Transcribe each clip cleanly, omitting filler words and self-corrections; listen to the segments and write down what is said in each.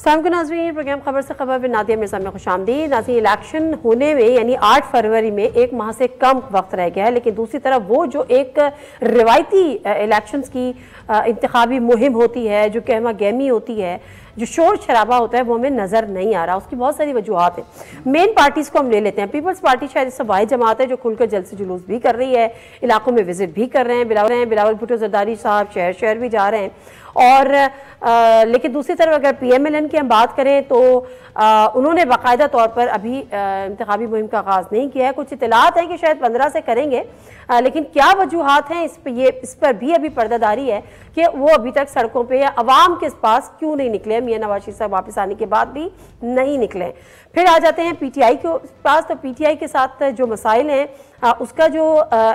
शाम को नाज़रीन प्रोग्राम खबर से खबर में नादिया मिर्ज़ा में खुशामदीद। नाज़रीन इलेक्शन होने में यानी 8 फरवरी में एक माह से कम वक्त रह गया है, लेकिन दूसरी तरफ वो जो एक रिवायती इलेक्शंस की इंतखाबी मुहिम होती है, जो कहमा गहमी होती है, जो शोर शराबा होता है, वो हमें नज़र नहीं आ रहा। उसकी बहुत सारी वजूहत हैं। मेन पार्टीज़ को हम ले लेते हैं। पीपल्स पार्टी शायद इससे वाहिद जमात है जो खुलकर जलसे जुलूस भी कर रही है, इलाकों में विजिट भी कर रहे हैं। बिलावल भुट्टो जरदारी साहब शहर शहर भी जा रहे हैं। और लेकिन दूसरी तरफ अगर PMLN की हम बात करें तो उन्होंने बाकायदा तौर पर अभी इंतखाबी मुहिम का आगाज़ नहीं किया है। कुछ इतलात है कि शायद 15 से करेंगे, लेकिन क्या वजूहात हैं इस पर भी अभी पर्दादारी है कि वो अभी तक सड़कों पे या अवाम के पास क्यों नहीं निकले। मियां नवाज शरीफ साहब वापस आने के बाद भी नहीं निकले। फिर आ जाते हैं PTI के पास, तो PTI के साथ जो मसाइल हैं उसका जो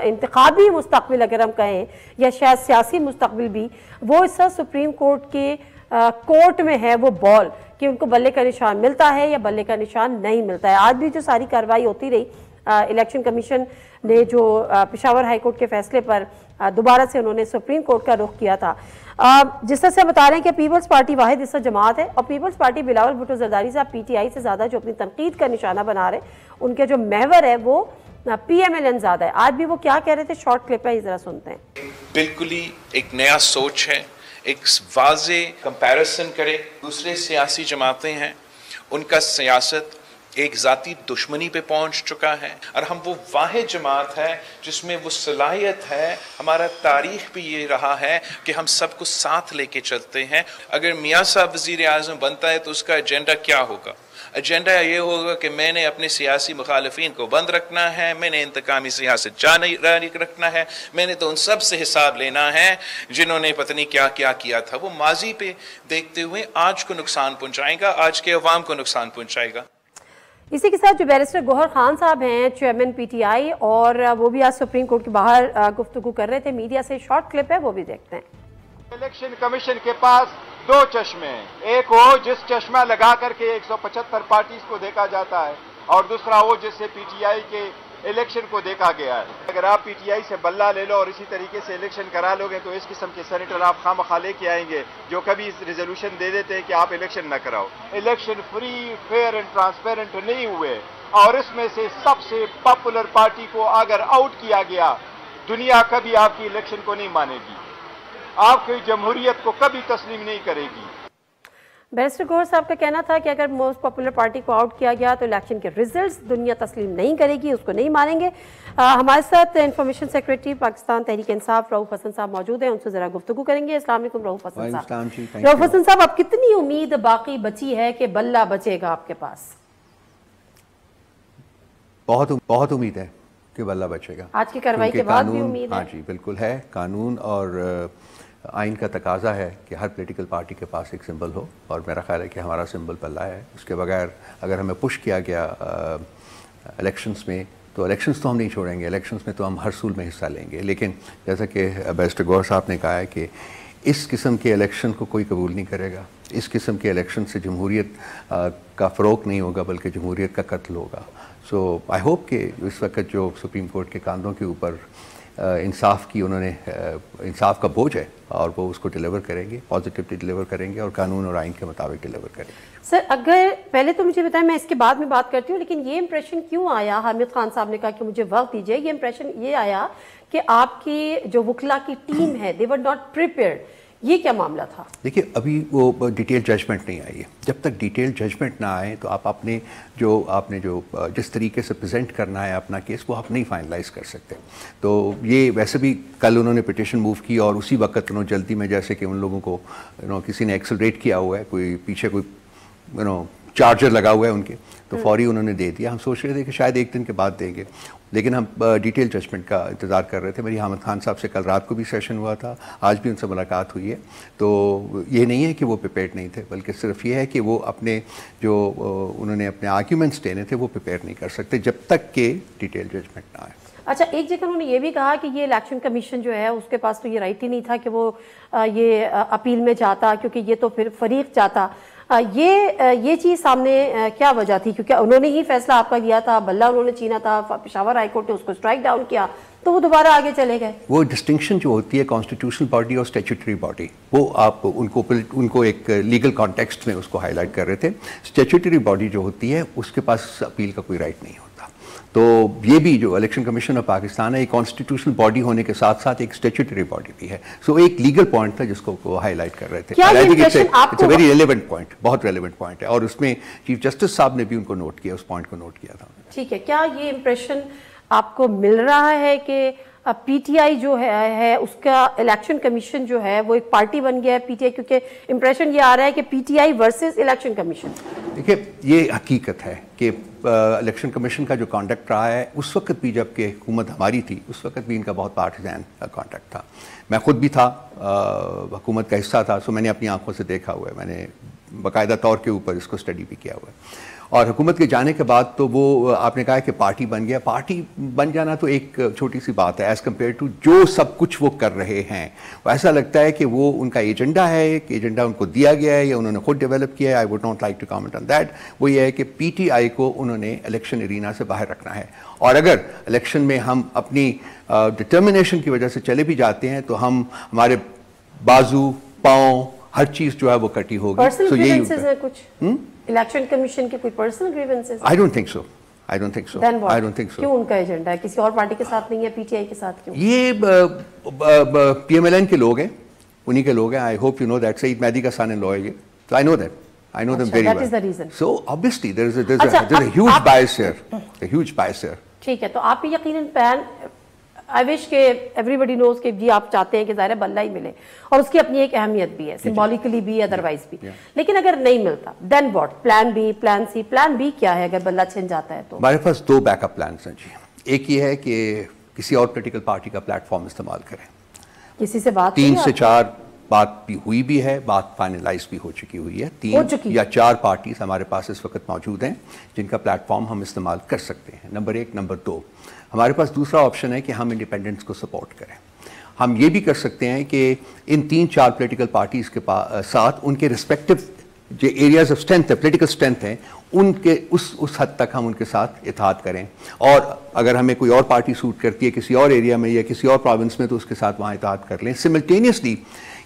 इंतखाबी मुस्तकबिल अगर हम कहें या शायद सियासी मुस्तकबिल भी, वो इस सुप्रीम कोर्ट के कोर्ट में है वो बॉल कि उनको बल्ले का निशान मिलता है या बल्ले का निशान नहीं मिलता है। आज भी जो सारी कार्रवाई होती रही, इलेक्शन कमीशन ने जो पेशावर हाई कोर्ट के फैसले पर दोबारा से उन्होंने सुप्रीम कोर्ट का रुख किया था। जिस तरह से बता रहे हैं कि पीपल्स पार्टी वाहिद इस जमात है और पीपल्स पार्टी बिलावल भुट्टो जरदारी साहब PTI से ज़्यादा जो अपनी तनकीद का निशाना बना रहे, उनके जो महवर है वो PMLN ज़्यादा है। आज भी वो क्या कह रहे थे, शॉर्ट क्लिप है, ज़रा सुनते हैं। बिल्कुल ही एक नया सोच है, एक वाज़े कंपैरिजन करें। दूसरे सियासी जमातें हैं, उनका सियासत एक ज़ाती दुश्मनी पे पहुंच चुका है और हम वो वाहिद जमात है जिसमें वो सलाहियत है। हमारा तारीख भी ये रहा है कि हम सबको साथ लेके चलते हैं। अगर मियाँ साहब वज़ीर आज़म बनता है तो उसका एजेंडा क्या होगा? एजेंडा ये होगा कि मैंने अपने सियासी मुखालिफिन को बंद रखना है, मैंने इंतकामी सियासत जारी रखना है, मैंने तो उन सब से हिसाब लेना है जिन्होंने पता नहीं क्या क्या किया था। वो माजी पे देखते हुए आज को नुकसान पहुंचाएगा, आज के अवाम को नुकसान पहुंचाएगा। इसी के साथ जो बैरिस्टर गौहर खान साहब हैं, चेयरमैन PTI, और वो भी आज सुप्रीम कोर्ट के बाहर गुफ्तगू कर रहे थे मीडिया से। शॉर्ट क्लिप है, वो भी देखते हैं। इलेक्शन कमीशन के पास 2 चश्मे हैं, एक वो जिस चश्मा लगा करके 175 पार्टीज को देखा जाता है और दूसरा वो जिससे PTI के इलेक्शन को देखा गया है। अगर आप PTI से बल्ला ले लो और इसी तरीके से इलेक्शन करा लोगे तो इस किस्म के सेनेटर आप खामखा लेके आएंगे जो कभी रेजोल्यूशन दे देते हैं कि आप इलेक्शन न कराओ। Election free, fair and transparent नहीं हुए और इसमें से सबसे पॉपुलर पार्टी को अगर आउट किया गया, दुनिया कभी आपकी इलेक्शन को नहीं मानेगी, आपकी जमहूरियत को कभी तस्लीम नहीं करेगी। बैरिस्टर गौहर साहब का कहना था कि अगर मोस्ट पॉपुलर पार्टी को आउट किया गया तो इलेक्शन के रिजल्ट्स दुनिया तस्लीम नहीं करेगी, उसको नहीं मानेंगे। हमारे साथ इंफॉर्मेशन सेक्रेटरी पाकिस्तान तहरीक इंसाफ रऊफ हसन साहब मौजूद हैं, उनसे जरा गुफ्तगू करेंगे। अस्सलाम वालेकुम रऊफ हसन साहब। रऊफ हसन साहब, अब कितनी उम्मीद बाकी बची है कि बल्ला बचेगा आपके पास? बहुत उम्मीद है कि बल्ला बचेगा। आज की कार्रवाई के बाद भी उम्मीद है? हाँ जी, बिल्कुल है। कानून और आइन का तकाजा है कि हर पॉलिटिकल पार्टी के पास एक सिंबल हो और मेरा ख्याल है कि हमारा सिंबल बल्ला है। उसके बगैर अगर हमें पुश किया गया इलेक्शंस में तो इलेक्शंस तो हम नहीं छोड़ेंगे, इलेक्शंस में तो हम हर सूल में हिस्सा लेंगे। लेकिन जैसा कि बैरिस्टर गौहर साहब ने कहा है कि इस किस्म के इलेक्शन को कोई कबूल नहीं करेगा। इस किस्म के इलेक्शन से जमहूरियत का फ़रोग़ नहीं होगा बल्कि जमहूरियत का कत्ल होगा। सो आई होप कि इस वक्त जो सुप्रीम कोर्ट के कांधों के ऊपर इंसाफ की उन्होंने इंसाफ का बोझ है और वो उसको डिलीवर करेंगे, पॉजिटिवली डिलीवर करेंगे और कानून और आइन के मुताबिक डिलीवर करेंगे। सर, अगर पहले तो मुझे बताएं, मैं इसके बाद में बात करती हूँ, लेकिन ये इंप्रेशन क्यों आया, हामिद खान साहब ने कहा कि मुझे वक्त दीजिए, ये इंप्रेशन ये आया कि आपकी जो वकला की टीम है दे वर नॉट प्रिपेयर्ड, ये क्या मामला था? देखिए, अभी वो डिटेल जजमेंट नहीं आई है। जब तक डिटेल जजमेंट ना आए तो आपने जो जिस तरीके से प्रेजेंट करना है अपना केस वो आप नहीं फाइनलाइज कर सकते। तो ये वैसे भी कल उन्होंने पिटिशन मूव की और उसी वक्त उन्होंने जल्दी में, जैसे कि उन लोगों को किसी ने एक्सेलरेट किया हुआ है, कोई पीछे कोई चार्जर लगा हुआ है उनके, तो फौरी उन्होंने दे दिया। हम सोच रहे थे कि शायद एक दिन के बाद देंगे, लेकिन हम डिटेल जजमेंट का इंतज़ार कर रहे थे। मेरी हामिद खान साहब से कल रात को भी सेशन हुआ था, आज भी उनसे मुलाकात हुई है। तो ये नहीं है कि वो प्रिपेयर्ड नहीं थे, बल्कि सिर्फ ये है कि वो अपने जो उन्होंने अपने आर्ग्यूमेंट्स देने थे वो प्रिपेयर नहीं कर सकते जब तक कि डिटेल जजमेंट ना आए। अच्छा, एक जगह उन्होंने ये भी कहा कि ये इलेक्शन कमीशन जो है उसके पास तो ये राइट ही नहीं था कि वो ये अपील में जाता, क्योंकि ये तो फिर फरीक जाता। ये चीज सामने क्या वजह थी? क्योंकि उन्होंने ही फैसला आपका किया था, बल्ला उन्होंने छीना था, पेशावर हाईकोर्ट ने उसको स्ट्राइक डाउन किया, तो वो दोबारा आगे चले गए। वो डिस्टिंक्शन जो होती है कॉन्स्टिट्यूशनल बॉडी और स्टैट्यूटरी बॉडी, वो आप उनको एक लीगल कॉन्टेक्स्ट में उसको हाईलाइट कर रहे थे। स्टैट्यूटरी बॉडी जो होती है उसके पास अपील का कोई राइट नहीं होता। तो ये भी जो इलेक्शन कमीशन ऑफ पाकिस्तान है, एक कॉन्स्टिट्यूशनल बॉडी होने के साथ साथ एक स्टैट्यूटरी बॉडी भी है। सो एक लीगल पॉइंट था जिसको वो हाईलाइट कर रहे थे। It's a very relevant point, बहुत रेलेवेंट पॉइंट है, और उसमें चीफ जस्टिस साहब ने भी उनको नोट किया, उस पॉइंट को नोट किया था। ठीक है, क्या ये इंप्रेशन आपको मिल रहा है कि पीटीआई जो है उसका इलेक्शन कमीशन जो है वो एक पार्टी बन गया है पीटीआई? क्योंकि इंप्रेशन ये आ रहा है कि पीटीआई वर्सेस इलेक्शन कमीशन। देखिए, ये हकीकत है कि इलेक्शन कमीशन का जो कॉन्डक्ट रहा है, उस वक्त भी जब कि हुकूमत हमारी थी, उस वक्त भी इनका बहुत पार्टिजान कॉन्डक्ट था। मैं खुद भी था, हुकूमत का हिस्सा था, सो मैंने अपनी आंखों से देखा हुआ है, मैंने बाकायदा तौर के ऊपर इसको स्टडी भी किया हुआ है। और हुकूमत के जाने के बाद तो वो आपने कहा कि पार्टी बन गया। पार्टी बन जाना तो एक छोटी सी बात है एज़ कम्पेयर टू जो सब कुछ वो कर रहे हैं। ऐसा लगता है कि वो उनका एजेंडा है, एक एजेंडा उनको दिया गया है या उन्होंने खुद डेवलप किया है। I would not like to comment on that. वो ये है कि पीटीआई को उन्होंने इलेक्शन एरीना से बाहर रखना है, और अगर इलेक्शन में हम अपनी डिटर्मिनेशन की वजह से चले भी जाते हैं तो हमारे बाजू पाँव हर चीज जो है वो कटी होगी। So यही कुछ इलेक्शन कमीशन के कोई personal grievances? I don't think so. I don't think so. Then what? I don't think so. क्यों उनका एजेंडा है किसी और पार्टी के साथ नहीं है, पीटीआई के साथ क्यों? ये पीएमएलएन के लोग हैं, उन्हीं के लोग हैं। I hope you know that. Saeed Mehdi का सन इन लॉ है ये, so I know that. I know them very well. That is the reason. So obviously there's a huge bias here. A huge bias here. ठीक है, तो आप यकीनन pan I wish के everybody knows कि जी आप चाहते हैं कि ज़ाहिर बल्ला ही मिले, और उसकी अपनी एक अहमियत भी है, सिंबॉलिकली भी, अदरवाइज भी। लेकिन अगर नहीं मिलता then what? Plan B, plan C, plan B क्या है अगर बल्ला छिन जाता है तो? हमारे पास दो बैकअप प्लान हैं जी। एक ये है कि किसी और पॉलिटिकल पार्टी का प्लेटफॉर्म इस्तेमाल करें। किसी से बात 3 से 4 बात भी हुई भी है, बात फाइनलाइज भी हो चुकी हुई है। 3 या 4 पार्टीज हमारे पास इस वक्त मौजूद हैं जिनका प्लेटफॉर्म हम इस्तेमाल कर सकते हैं। नंबर 1। नंबर 2, हमारे पास दूसरा ऑप्शन है कि हम इंडिपेंडेंस को सपोर्ट करें। हम ये भी कर सकते हैं कि इन 3-4 पॉलिटिकल पार्टीज के साथ उनके रिस्पेक्टिव जो एरियाज ऑफ स्ट्रेंथ है, पॉलिटिकल स्ट्रेंथ है, उनके उस हद तक हम उनके साथ इत्तेहाद करें। और अगर हमें कोई और पार्टी सूट करती है किसी और एरिया में या किसी और प्रोविंस में, तो उसके साथ वहाँ इत्तेहाद कर लें। सिमल्टेनियसली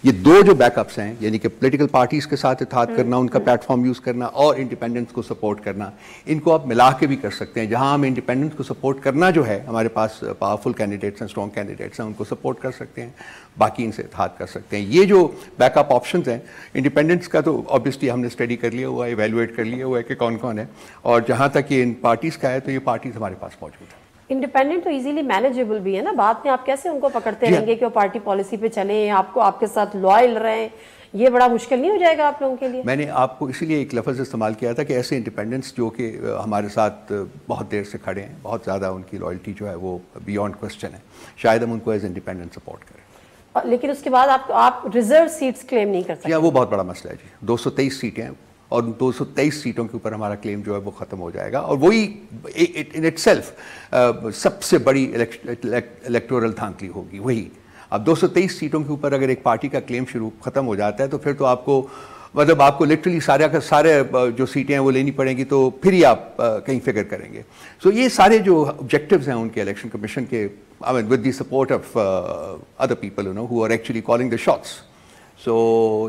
ये दो जो बैकअप्स हैं, यानी कि पॉलिटिकल पार्टीज के साथ इत्तेहाद करना, उनका प्लेटफॉर्म यूज़ करना, और इंडिपेंडेंस को सपोर्ट करना, इनको आप मिला के भी कर सकते हैं। जहां हम इंडिपेंडेंस को सपोर्ट करना जो है, हमारे पास पावरफुल कैंडिडेट्स हैं, स्ट्रॉन्ग कैंडिडेट्स हैं, उनको सपोर्ट कर सकते हैं, बाकी इनसे इत्तेहाद कर सकते हैं। ये जो बैकअप ऑप्शंस हैं, इंडिपेंडेंस का तो ऑब्वियसली हमने स्टडी कर लिया हुआ है, इवेलुएट कर लिया हुआ है कि कौन कौन है, और जहाँ तक ये इन पार्टीज़ का है तो ये पार्टीज़ हमारे पास मौजूद है। इंडिपेंडेंट तो इजीली मैनेजेबल भी है ना, बाद में आप कैसे उनको पकड़ते रहेंगे कि वो पार्टी पॉलिसी पे चले, आपको आपके साथ लॉयल रहें, ये बड़ा मुश्किल नहीं हो जाएगा आप लोगों के लिए? मैंने आपको इसीलिए एक लफ्ज़ इस्तेमाल किया था कि ऐसे इंडिपेंडेंट्स जो कि हमारे साथ बहुत देर से खड़े हैं, बहुत ज़्यादा उनकी लॉयल्टी जो है वो बियॉन्ड क्वेश्चन है, शायद हम उनको एज इंडिपेंडेंट सपोर्ट करें। लेकिन उसके बाद आप रिजर्व सीट्स क्लेम नहीं कर सकते? वो बहुत बड़ा मसला है जी। 223 सीटें हैं और 223 सीटों के ऊपर हमारा क्लेम जो है वो ख़त्म हो जाएगा, और वही इन इटसेल्फ सबसे बड़ी इलेक्टोरल धांधली होगी वही। अब 223 सीटों के ऊपर अगर एक पार्टी का क्लेम ख़त्म हो जाता है तो फिर तो आपको मतलब आपको लिटरली सारे जो सीटें हैं वो लेनी पड़ेंगी, तो फिर ही आप कहीं फिगर करेंगे। सो ये सारे जो ऑब्जेक्टिव्स हैं उनके इलेक्शन कमीशन के, I mean with the support of other people you know who are actually calling the shots, so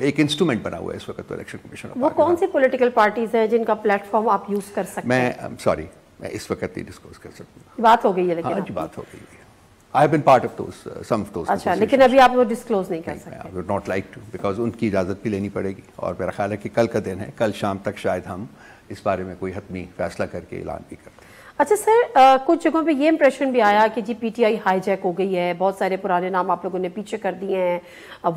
एक इंस्ट्रूमेंट बना हुआ है इस वक्त तो इलेक्शन कमीशन। वो कौन सी पॉलिटिकल पार्टीज हैं जिनका प्लेटफॉर्म आप यूज कर सकते हैं? मैं इस वक्त नहीं डिस्कस कर सकता। बात हो गई है लेकिन? हाँ जी, बात हो गई है। I have been part of those, some of those. अच्छा, लेकिन अभी आप वो डिस्क्लोज नहीं कर सकते? I would not like to, because उनकी इजाज़त भी लेनी पड़ेगी, और मेरा ख्याल है कि कल का दिन है, कल शाम तक शायद हम इस बारे में कोई हतमी फैसला करके ऐलान भी करते हैं। अच्छा सर, कुछ जगहों पे ये इंप्रेशन भी आया कि जी पीटीआई हाईजैक हो गई है, बहुत सारे पुराने नाम आप लोगों ने पीछे कर दिए हैं,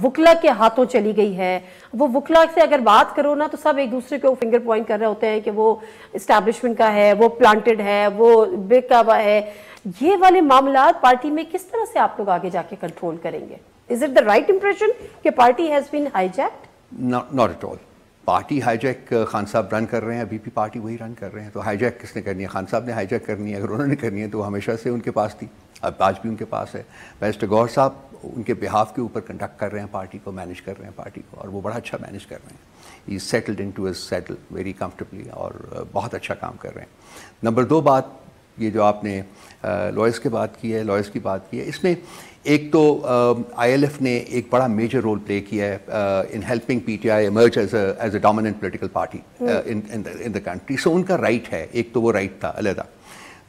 वुकला के हाथों चली गई है। वो वुकला से अगर बात करो ना तो सब एक दूसरे को फिंगर पॉइंट कर रहे होते हैं कि वो इस्टेब्लिशमेंट का है, वो प्लांटेड है, वो बेकाबा है। ये वाले मामला पार्टी में किस तरह से आप लोग आगे जाके कंट्रोल करेंगे? Is it the right impression कि party has been hijacked? Not at all. Party hijack Khan साहब रन कर रहे हैं, अभी भी पार्टी वही रन कर रहे हैं, तो हाईजैक किसने करनी है? खान साहब ने हाईजैक करनी है, अगर उन्होंने करनी है तो हमेशा से उनके पास थी। अब आज भी उनके पास है। बैरिस्टर गौहर साहब उनके बिहाफ के ऊपर कंडक्ट कर रहे हैं पार्टी को, मैनेज कर रहे हैं पार्टी को, और वो बड़ा अच्छा मैनेज कर रहे हैं। He is settled into his settle very comfortably और बहुत अच्छा काम कर रहे हैं। नंबर 2 बात, ये जो आपने लॉयर्स की बात की है, इसमें एक तो ILF ने एक बड़ा मेजर रोल प्ले किया है in helping PTI emerge as a dominant political party in the country. So उनका राइट है, एक तो वो राइट था अलहदा,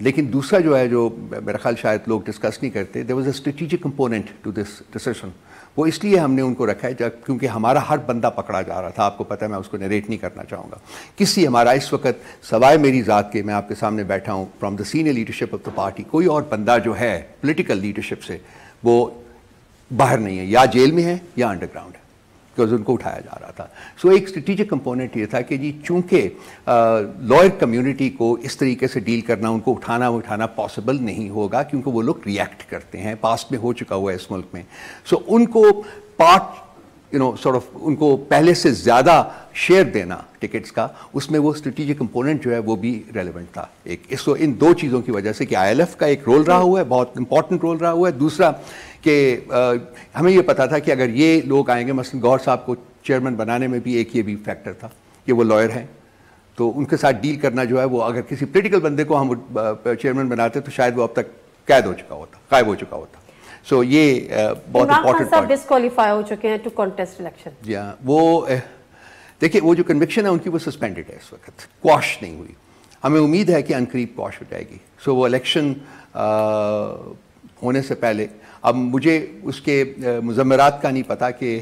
लेकिन दूसरा जो है, जो मेरा ख्याल शायद लोग डिस्कस नहीं करते, there was a strategic component to this decision. वो इसलिए हमने उनको रखा है क्योंकि हमारा हर बंदा पकड़ा जा रहा था। आपको पता है, मैं उसको नरेट नहीं करना चाहूँगा। किसी हमारा इस वक्त सवाए मेरी ज़ात के, मैं आपके सामने बैठा हूँ, from the senior leadership of the party, कोई और बंदा जो है पोलिटिकल लीडरशिप से वो बाहर नहीं है, या जेल में है या अंडरग्राउंड है, बिकॉज उनको उठाया जा रहा था। सो एक स्ट्रेटेजिक कंपोनेंट ये था कि जी चूंकि लॉयर कम्युनिटी को इस तरीके से डील करना, उनको उठाना पॉसिबल नहीं होगा, क्योंकि वो लोग रिएक्ट करते हैं, पास्ट में हो चुका हुआ है इस मुल्क में। सो उनको पार्ट सॉर्ट ऑफ उनको पहले से ज़्यादा शेयर देना टिकट्स का, उसमें वो स्ट्रेटेजिक कंपोनेंट जो है वो भी रेलेवेंट था। इसको इन 2 चीज़ों की वजह से कि ILF का एक रोल रहा हुआ है, बहुत इंपॉर्टेंट रोल रहा हुआ है। दूसरा कि हमें ये पता था कि अगर ये लोग आएंगे, मसलन गौहर साहब को चेयरमैन बनाने में भी एक ये भी फैक्टर था कि वो लॉयर हैं, तो उनके साथ डील करना जो है, वो अगर किसी पोलिटिकल बंदे को हम चेयरमैन बनाते तो शायद वो अब तक गायब हो चुका होता। सो ये बहुत इंपॉर्टेंट पॉइंट। डिस्क्वालीफाई हो चुके हैं टू कॉन्टेस्ट इलेक्शन। या वो देखिए, वो जो कन्विक्शन है उनकी, वो सस्पेंडेड है इस वक्त, क्वाश नहीं हुई। हमें उम्मीद है कि अनकरीब क्वाश हो जाएगी। सो वो इलेक्शन होने से पहले, अब मुझे उसके मुज़म्मरात का नहीं पता कि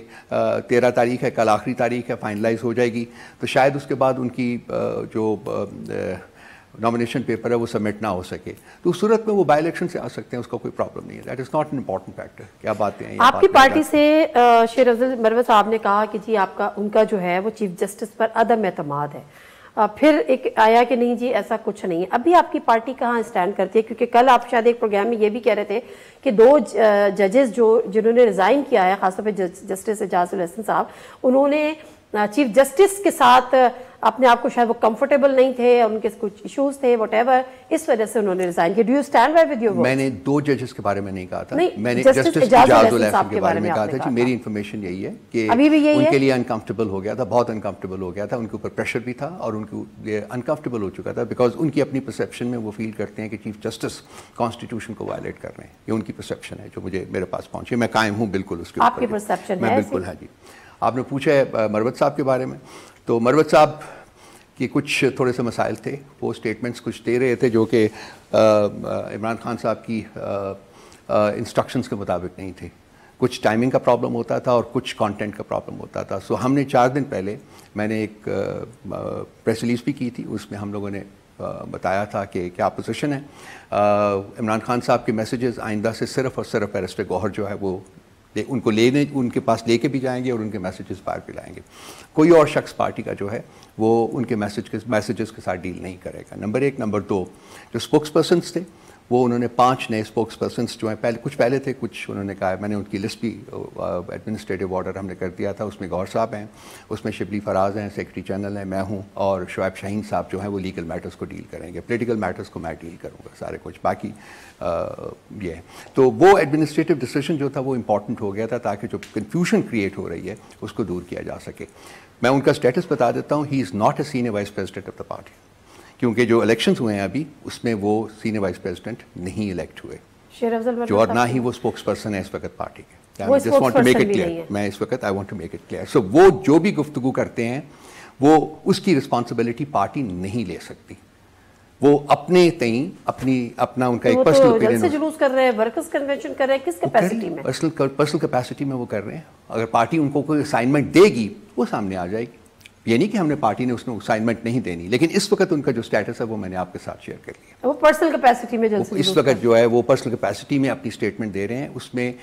13 तारीख है, कल आखिरी तारीख है, फाइनलाइज हो जाएगी, तो शायद उसके बाद उनकी जो नॉमिनेशन पेपर है वो सबमिट ना हो सके, तो उस सूरत में वो बाई इलेक्शन से आ सकते हैं, उसका कोई प्रॉब्लम नहीं है। That is not an important factor. क्या बातें हैं आपकी पार्टी से शेर अफजल मरवत साहब ने कहा कि जी उनका जो है वो चीफ जस्टिस पर अदम एतमाद है। फिर एक आया कि नहीं जी ऐसा कुछ नहीं है। अभी आपकी पार्टी कहाँ स्टैंड करती है? क्योंकि कल आप शायद एक प्रोग्राम में ये भी कह रहे थे कि 2 जजेस जिन्होंने रिजाइन किया है, खासतौर पर जस्टिस एजाजुल हसन साहब, उन्होंने चीफ जस्टिस के साथ अपने आप को शायद वो कंफर्टेबल नहीं थे, उनके कुछ इश्यूज थे, व्हाटएवर, इस वजह से उन्होंने रिजाइन किया। Do you stand by with your words? मैंने 2 जजेस के बारे में नहीं कहा था, मैंने जस्टिस एजाजुल हसन के बारे में कहा था। जी, मेरी इन्फॉर्मेशन यही है कि अभी भी यही उनके लिए अनकंफर्टेबल हो गया था, बहुत अनकंफर्टेबल हो गया था, उनके ऊपर प्रेशर भी था और उनके लिए अनकंफर्टेबल हो चुका था, बिकॉज उनकी अपनी परसेप्शन में वो फील करते हैं कि चीफ जस्टिस कॉन्स्टिट्यूशन को वायलेट कर रहे हैं। ये उनकी परसेप्शन है जो मुझे मेरे पास पहुंची। मैं कायम हूँ बिल्कुल उसके ऊपर। आपकी परसेप्शन है? मैं बिल्कुल, हाँ जी। आपने पूछा है मरवत साहब के बारे में, तो मरवत साहब के कुछ थोड़े से मसाइल थे, वो स्टेटमेंट्स कुछ दे रहे थे जो कि इमरान खान साहब की इंस्ट्रक्शंस के मुताबिक नहीं थे। कुछ टाइमिंग का प्रॉब्लम होता था और कुछ कंटेंट का प्रॉब्लम होता था। सो हमने 4 दिन पहले मैंने एक प्रेस रिलीज भी की थी, उसमें हम लोगों ने बताया था कि क्या पोजीशन है। इमरान खान साहब के मैसेजेस आइंदा से सिर्फ और सिर्फ बैरिस्टर गौहर जो है वो उनको लेने, उनके पास लेके भी जाएंगे और उनके मैसेजेस बाहर भी लाएंगे। कोई और शख्स पार्टी का जो है वो उनके मैसेजेस के साथ डील नहीं करेगा, नंबर 1। नंबर 2, जो स्पोक्स पर्सनस थे वो उन्होंने 5 नए स्पोक्स पर्सनस जो हैं, कुछ पहले थे, कुछ उन्होंने कहा, मैंने उनकी लिस्ट भी एडमिनिस्ट्रेटिव ऑर्डर हमने कर दिया था, उसमें गौहर साहब हैं, उसमें शिबली फराज हैं, सेक्रेटरी जनरल हैं, मैं हूँ, और शुएब शाहीन साहब जो हैं वो लीगल मैटर्स को डील करेंगे, पॉलिटिकल मैटर्स को मैं डील करूँगा सारे कुछ, बाकी ये है। तो वो एडमिनिस्ट्रेटिव डिसीजन जो था वो इंपॉर्टेंट हो गया था ताकि जो कन्फ्यूजन क्रिएट हो रही है उसको दूर किया जा सके। मैं उनका स्टेटस बता देता हूँ, he is not a senior vice president of the party, क्योंकि जो इलेक्शंस हुए हैं अभी उसमें वो सीनियर वाइस प्रेसिडेंट नहीं इलेक्ट हुए, जो और ना ही वो स्पोक्स पर्सन है इस वक्त पार्टी के। I just want to make it clear, मैं इस वक्त I want to make it clear. So वो जो भी गुफ्तगू करते हैं वो उसकी रिस्पॉन्सिबिलिटी पार्टी नहीं ले सकती, वो अपने तई अपना उनका एक पर्सनल ओपिनियन। जुलूस कर रहे हैं, वर्कर्स कन्वेंशन कर रहे हैं, किस कैपेसिटी में? पर्सनल कैपेसिटी में वो कर रहे हैं। अगर पार्टी उनको कोई असाइनमेंट देगी वो सामने आ जाएगी। ये नहीं कि हमने पार्टी ने उसको असाइनमेंट नहीं देनी, लेकिन इस वक्त उनका जो स्टेटस है वो मैंने आपके साथ शेयर कर लिया। वो पर्सनल कैपेसिटी में इस वक्त जो है वो पर्सनल कैपेसिटी में अपनी स्टेटमेंट दे रहे हैं, उसमें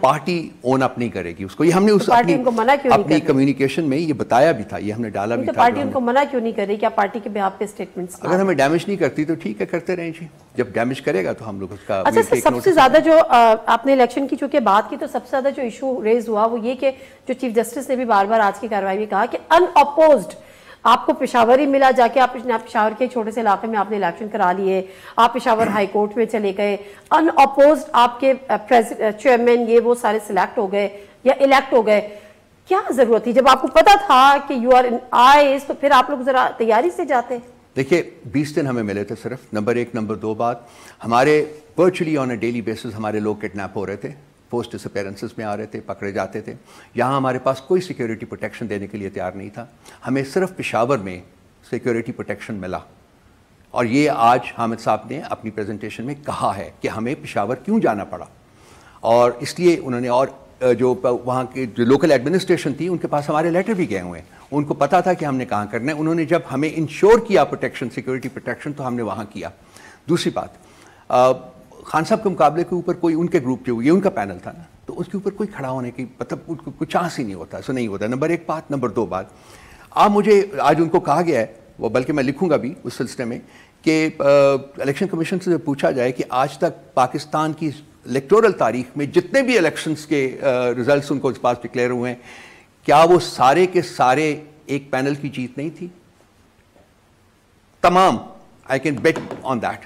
पार्टी ओन अप नहीं करेगी उसको। ये हमने उस अपनी कम्युनिकेशन में ये बताया भी था, ये हमने डाला भी था। पार्टी उनको मना क्यों नहीं कर रही? क्या पार्टी के बिहाफ पे स्टेटमेंट्स? अगर हमें डैमेज नहीं करती तो ठीक है, करते रहें जी, जब डैमेज करेगा तो हम लोग उसका। अच्छा सर, सबसे ज्यादा जो आपने इलेक्शन की चूंकि बात की, तो सबसे ज्यादा जो इशू रेज हुआ वो ये कि जो चीफ जस्टिस ने भी बार बार आज की कार्रवाई में कहा कि अनअपोज्ड आपको पेशावर ही मिला, जाके आप पेशावर के छोटे से इलाके में आपने इलेक्शन करा लिए, आप पेशावर हाई कोर्ट में चले गए, अनअपोज्ड आपके चेयरमैन ये वो सारे सिलेक्ट हो गए या इलेक्ट हो गए। क्या जरूरत थी जब आपको पता था कि यू आर इन आईज, तो फिर आप लोग जरा तैयारी से जाते। देखिए 20 दिन हमें मिले थे सिर्फ, नंबर 1। नंबर 2 बात, हमारे virtually on a daily basis हमारे लोग किडनैप हो रहे थे, पोस्ट डिसअपेरेंसेस में आ रहे थे, पकड़े जाते थे। यहाँ हमारे पास कोई सिक्योरिटी प्रोटेक्शन देने के लिए तैयार नहीं था। हमें सिर्फ पेशावर में सिक्योरिटी प्रोटेक्शन मिला, और ये आज हामिद साहब ने अपनी प्रेजेंटेशन में कहा है कि हमें पेशावर क्यों जाना पड़ा। और इसलिए उन्होंने, और जो वहाँ की जो लोकल एडमिनिस्ट्रेशन थी उनके पास हमारे लेटर भी गए हुए हैं, उनको पता था कि हमने कहाँ करना है। उन्होंने जब हमें इंश्योर किया प्रोटेक्शन, सिक्योरिटी प्रोटेक्शन, तो हमने वहाँ किया। दूसरी बात, खान साहब के मुकाबले के ऊपर कोई उनके ग्रुप जो ये उनका पैनल था ना, तो उसके ऊपर कोई खड़ा होने की मतलब कोई चांस ही नहीं होता, ऐसा नहीं होता। नंबर 1 बात। नंबर 2 बात, आप मुझे आज उनको कहा गया है, वो बल्कि मैं लिखूंगा भी उस सिलसिले में, कि इलेक्शन कमीशन से पूछा जाए कि आज तक पाकिस्तान की इलेक्टोरल तारीख में जितने भी इलेक्शंस के रिजल्ट्स उनको इस पास डिक्लेयर हुए हैं, क्या वो सारे के सारे एक पैनल की जीत नहीं थी? तमाम, I can bet on that.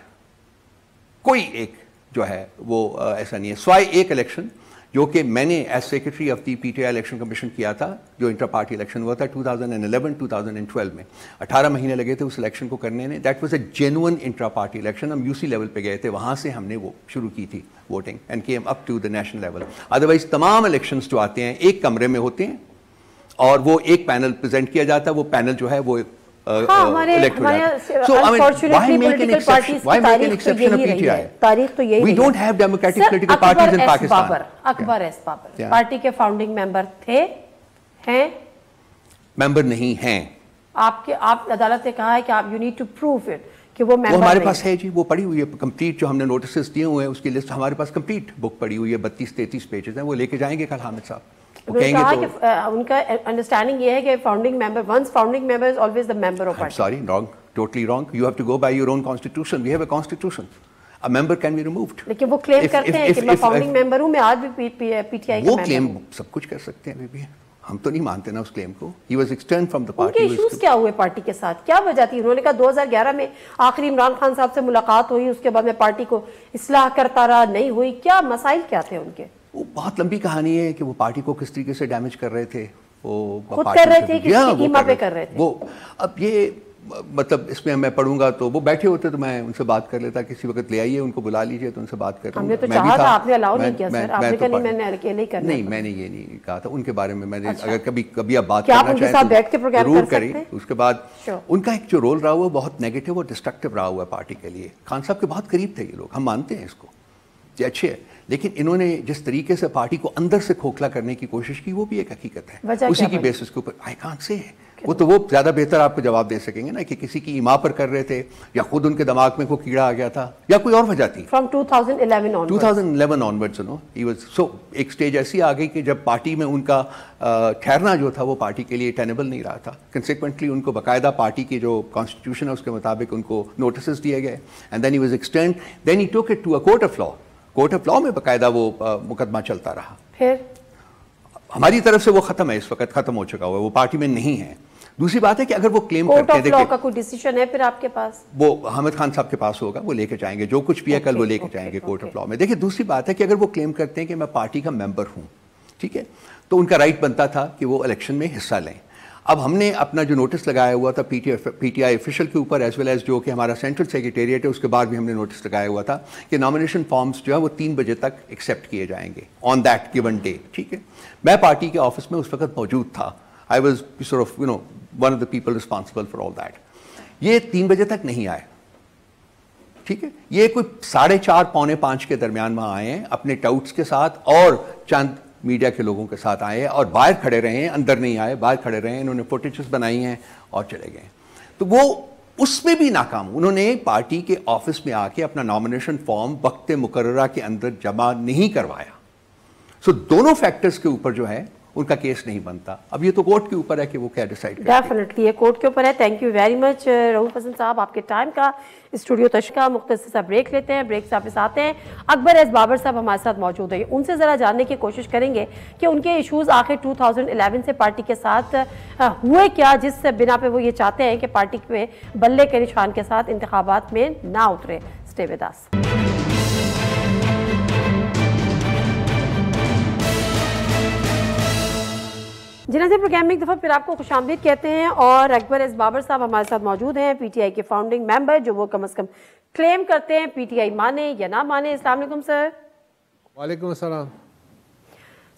कोई एक जो है वो ऐसा नहीं है, स्वाय एक इलेक्शन जो कि मैंने as secretary of the PTI election commission किया था, जो इंटर पार्टी इलेक्शन हुआ था 2011-2012 में। 18 महीने लगे थे उस इलेक्शन को करने में। That was a genuine intra party election. हम यूसी लेवल पे गए थे, वहां से हमने वो शुरू की थी voting and came up to the national level. Otherwise तमाम इलेक्शंस जो आते हैं एक कमरे में होते हैं और वो एक पैनल प्रेजेंट किया जाता है, वो पैनल जो है वो तारीख तो यही। We don't have democratic political parties in Pakistan. Akbar S Babar party के फाउंडिंग मेंबर थे, हैं? मेंबर नहीं हैं। आप अदालत ने कहा है कि आप you need to prove it कि वो मेंबर हमारे पास है जी, वो पड़ी हुई है कंप्लीट, जो हमने नोटिस दिए हुए हैं उसकी लिस्ट हमारे पास कंप्लीट बुक पड़ी हुई है, 32-33 पेजेस हैं, वो लेके जाएंगे कल हामिद साहब। कहा कि उनका अंडरस्टैंडिंग ये है कि founding member, once founding member is always the member of party. Sorry, wrong, totally wrong. You have to go by your own constitution. We have a constitution. A member can be removed. लेकिन वो claim करते हैं कि मैं founding member हूं, मैं आज भी पीटीआई का वो क्लेम सब कुछ कर सकते हैं बेबी, हम तो नहीं मानते ना उस क्लेम को। He was extern from the party. उनके इश्यूज क्या हुए पार्टी के साथ, क्या वजह थी? उन्होंने कहा 2011 में आखिरी इमरान खान साहब से मुलाकात हुई, उसके बाद में पार्टी को इस्लाह करता रहा, नहीं हुई। क्या मसाइल क्या थे उनके? वो बहुत लंबी कहानी है कि वो पार्टी को किस तरीके से डैमेज कर रहे थे। वो खुद कर रहे थे, किसकी कीमत पे कर रहे थे वो? अब ये मतलब इसमें मैं पढ़ूंगा तो वो बैठे होते तो मैं उनसे बात कर लेता, किसी वक्त ले आइए उनको बुला लीजिए तो उनसे बात कर। हमने तो चाहा था, आपने अलाउ नहीं किया सर। आपने कहा नहीं, मैंने अकेले ही करना। नहीं, मैंने ये नहीं कहा था उनके बारे में। मैंने अगर कभी आप बात करना चाहें तो जरूर करें। उसके बाद उनका एक जो रोल रहा हुआ बहुत नेगेटिव और डिस्ट्रक्टिव रहा हुआ पार्टी के लिए। खान साहब के बहुत करीब थे ये लोग, हम मानते हैं इसको, ये अच्छे है, लेकिन इन्होंने जिस तरीके से पार्टी को अंदर से खोखला करने की कोशिश की वो भी एक हकीकत है। उसी की बेसिस के ऊपर आई कांट से वो ज्यादा बेहतर आपको जवाब दे सकेंगे ना कि किसी की ईमा पर कर रहे थे या खुद उनके दिमाग में कोई कीड़ा आ गया था या कोई और वजह थी। From 2011 onwards, you know, he was so एक स्टेज ऐसी आ गई कि जब पार्टी में उनका ठहरना जो था वो पार्टी के लिए टेनेबल नहीं रहा था। कंसिक्वेंटली उनको बाकायदा पार्टी की जो कॉन्स्टिट्यूशन है उसके मुताबिक उनको नोटिस दिए गए and then he was extend, then he took it to a court of law. Court of law में बाकायदा वो मुकदमा चलता रहा। फिर हमारी तरफ से वो खत्म है, इस वक्त खत्म हो चुका हुआ है, वो पार्टी में नहीं है। दूसरी बात है कि अगर वो क्लेम करते हैं, कोर्ट ऑफ लॉ का कोई डिसीजन है फिर आपके पास? वो हामिद खान साहब के पास होगा, वो लेके जाएंगे जो कुछ भी है कल वो लेके जाएंगे कोर्ट ऑफ लॉ में। देखिए दूसरी बात है कि अगर वो क्लेम करते हैं कि मैं पार्टी का मेंबर हूं, ठीक है, तो उनका राइट बनता था कि वो इलेक्शन में हिस्सा लें। अब हमने अपना जो नोटिस लगाया हुआ था पीटीआई ऑफिशियल के ऊपर एज वेल एज जो कि हमारा सेंट्रल सेक्रेटेरिएट है उसके बाद भी हमने नोटिस लगाया हुआ था कि नॉमिनेशन फॉर्म्स जो है वो 3 बजे तक एक्सेप्ट किए जाएंगे ऑन दैट गिवन डे। ठीक है, मैं पार्टी के ऑफिस में उस वक्त मौजूद था। I was sort of one of the people responsible for all that. ये 3 बजे तक नहीं आए, ठीक है, ये कोई 4:30 पौने 5 के दरमियान वहां आए हैं अपने टाउट्स के साथ और चंद मीडिया के लोगों के साथ आए और बाहर खड़े रहे हैं, अंदर नहीं आए, बाहर खड़े रहे हैं, इन्होंने फुटेजेस बनाई हैं और चले गए। तो वो उसमें भी नाकाम। उन्होंने पार्टी के ऑफिस में आके अपना नॉमिनेशन फॉर्म वक्त मुकर्ररा के अंदर जमा नहीं करवाया। सो दोनों फैक्टर्स के ऊपर जो है उनका केस नहीं बनता। अब ये तो कोर्ट के ऊपर है कि वो क्या डिसाइड करें। डेफिनेटली ये कोर्ट के ऊपर है। Thank you very much Rauf Hasan sahab, आपके टाइम का स्टूडियो तशका। मुख्तसर सा ब्रेक लेते हैं, ब्रेक से वापस आते हैं। अकबर एस बाबर साहब हमारे साथ मौजूद है, उनसे ज़रा जानने की कोशिश करेंगे कि उनके इशूज़ आखिर 2011 से पार्टी के साथ हुए क्या, जिस बिना पे वो ये चाहते हैं कि पार्टी पे बल्ले के निशान के साथ इंतखाबात में ना उतरे। Stay with us. जिनाज़े प्रोग्राम में एक दफ़ा फिर आपको खुशामदीद कहते हैं और अकबर एस बाबर साहब हमारे साथ मौजूद हैं, पीटीआई के फाउंडिंग मेंबर, जो वो कम अज़ कम क्लेम करते हैं पीटीआई माने या ना माने। अस्सलाम वालेकुम सर। वालेकुम अस्सलाम।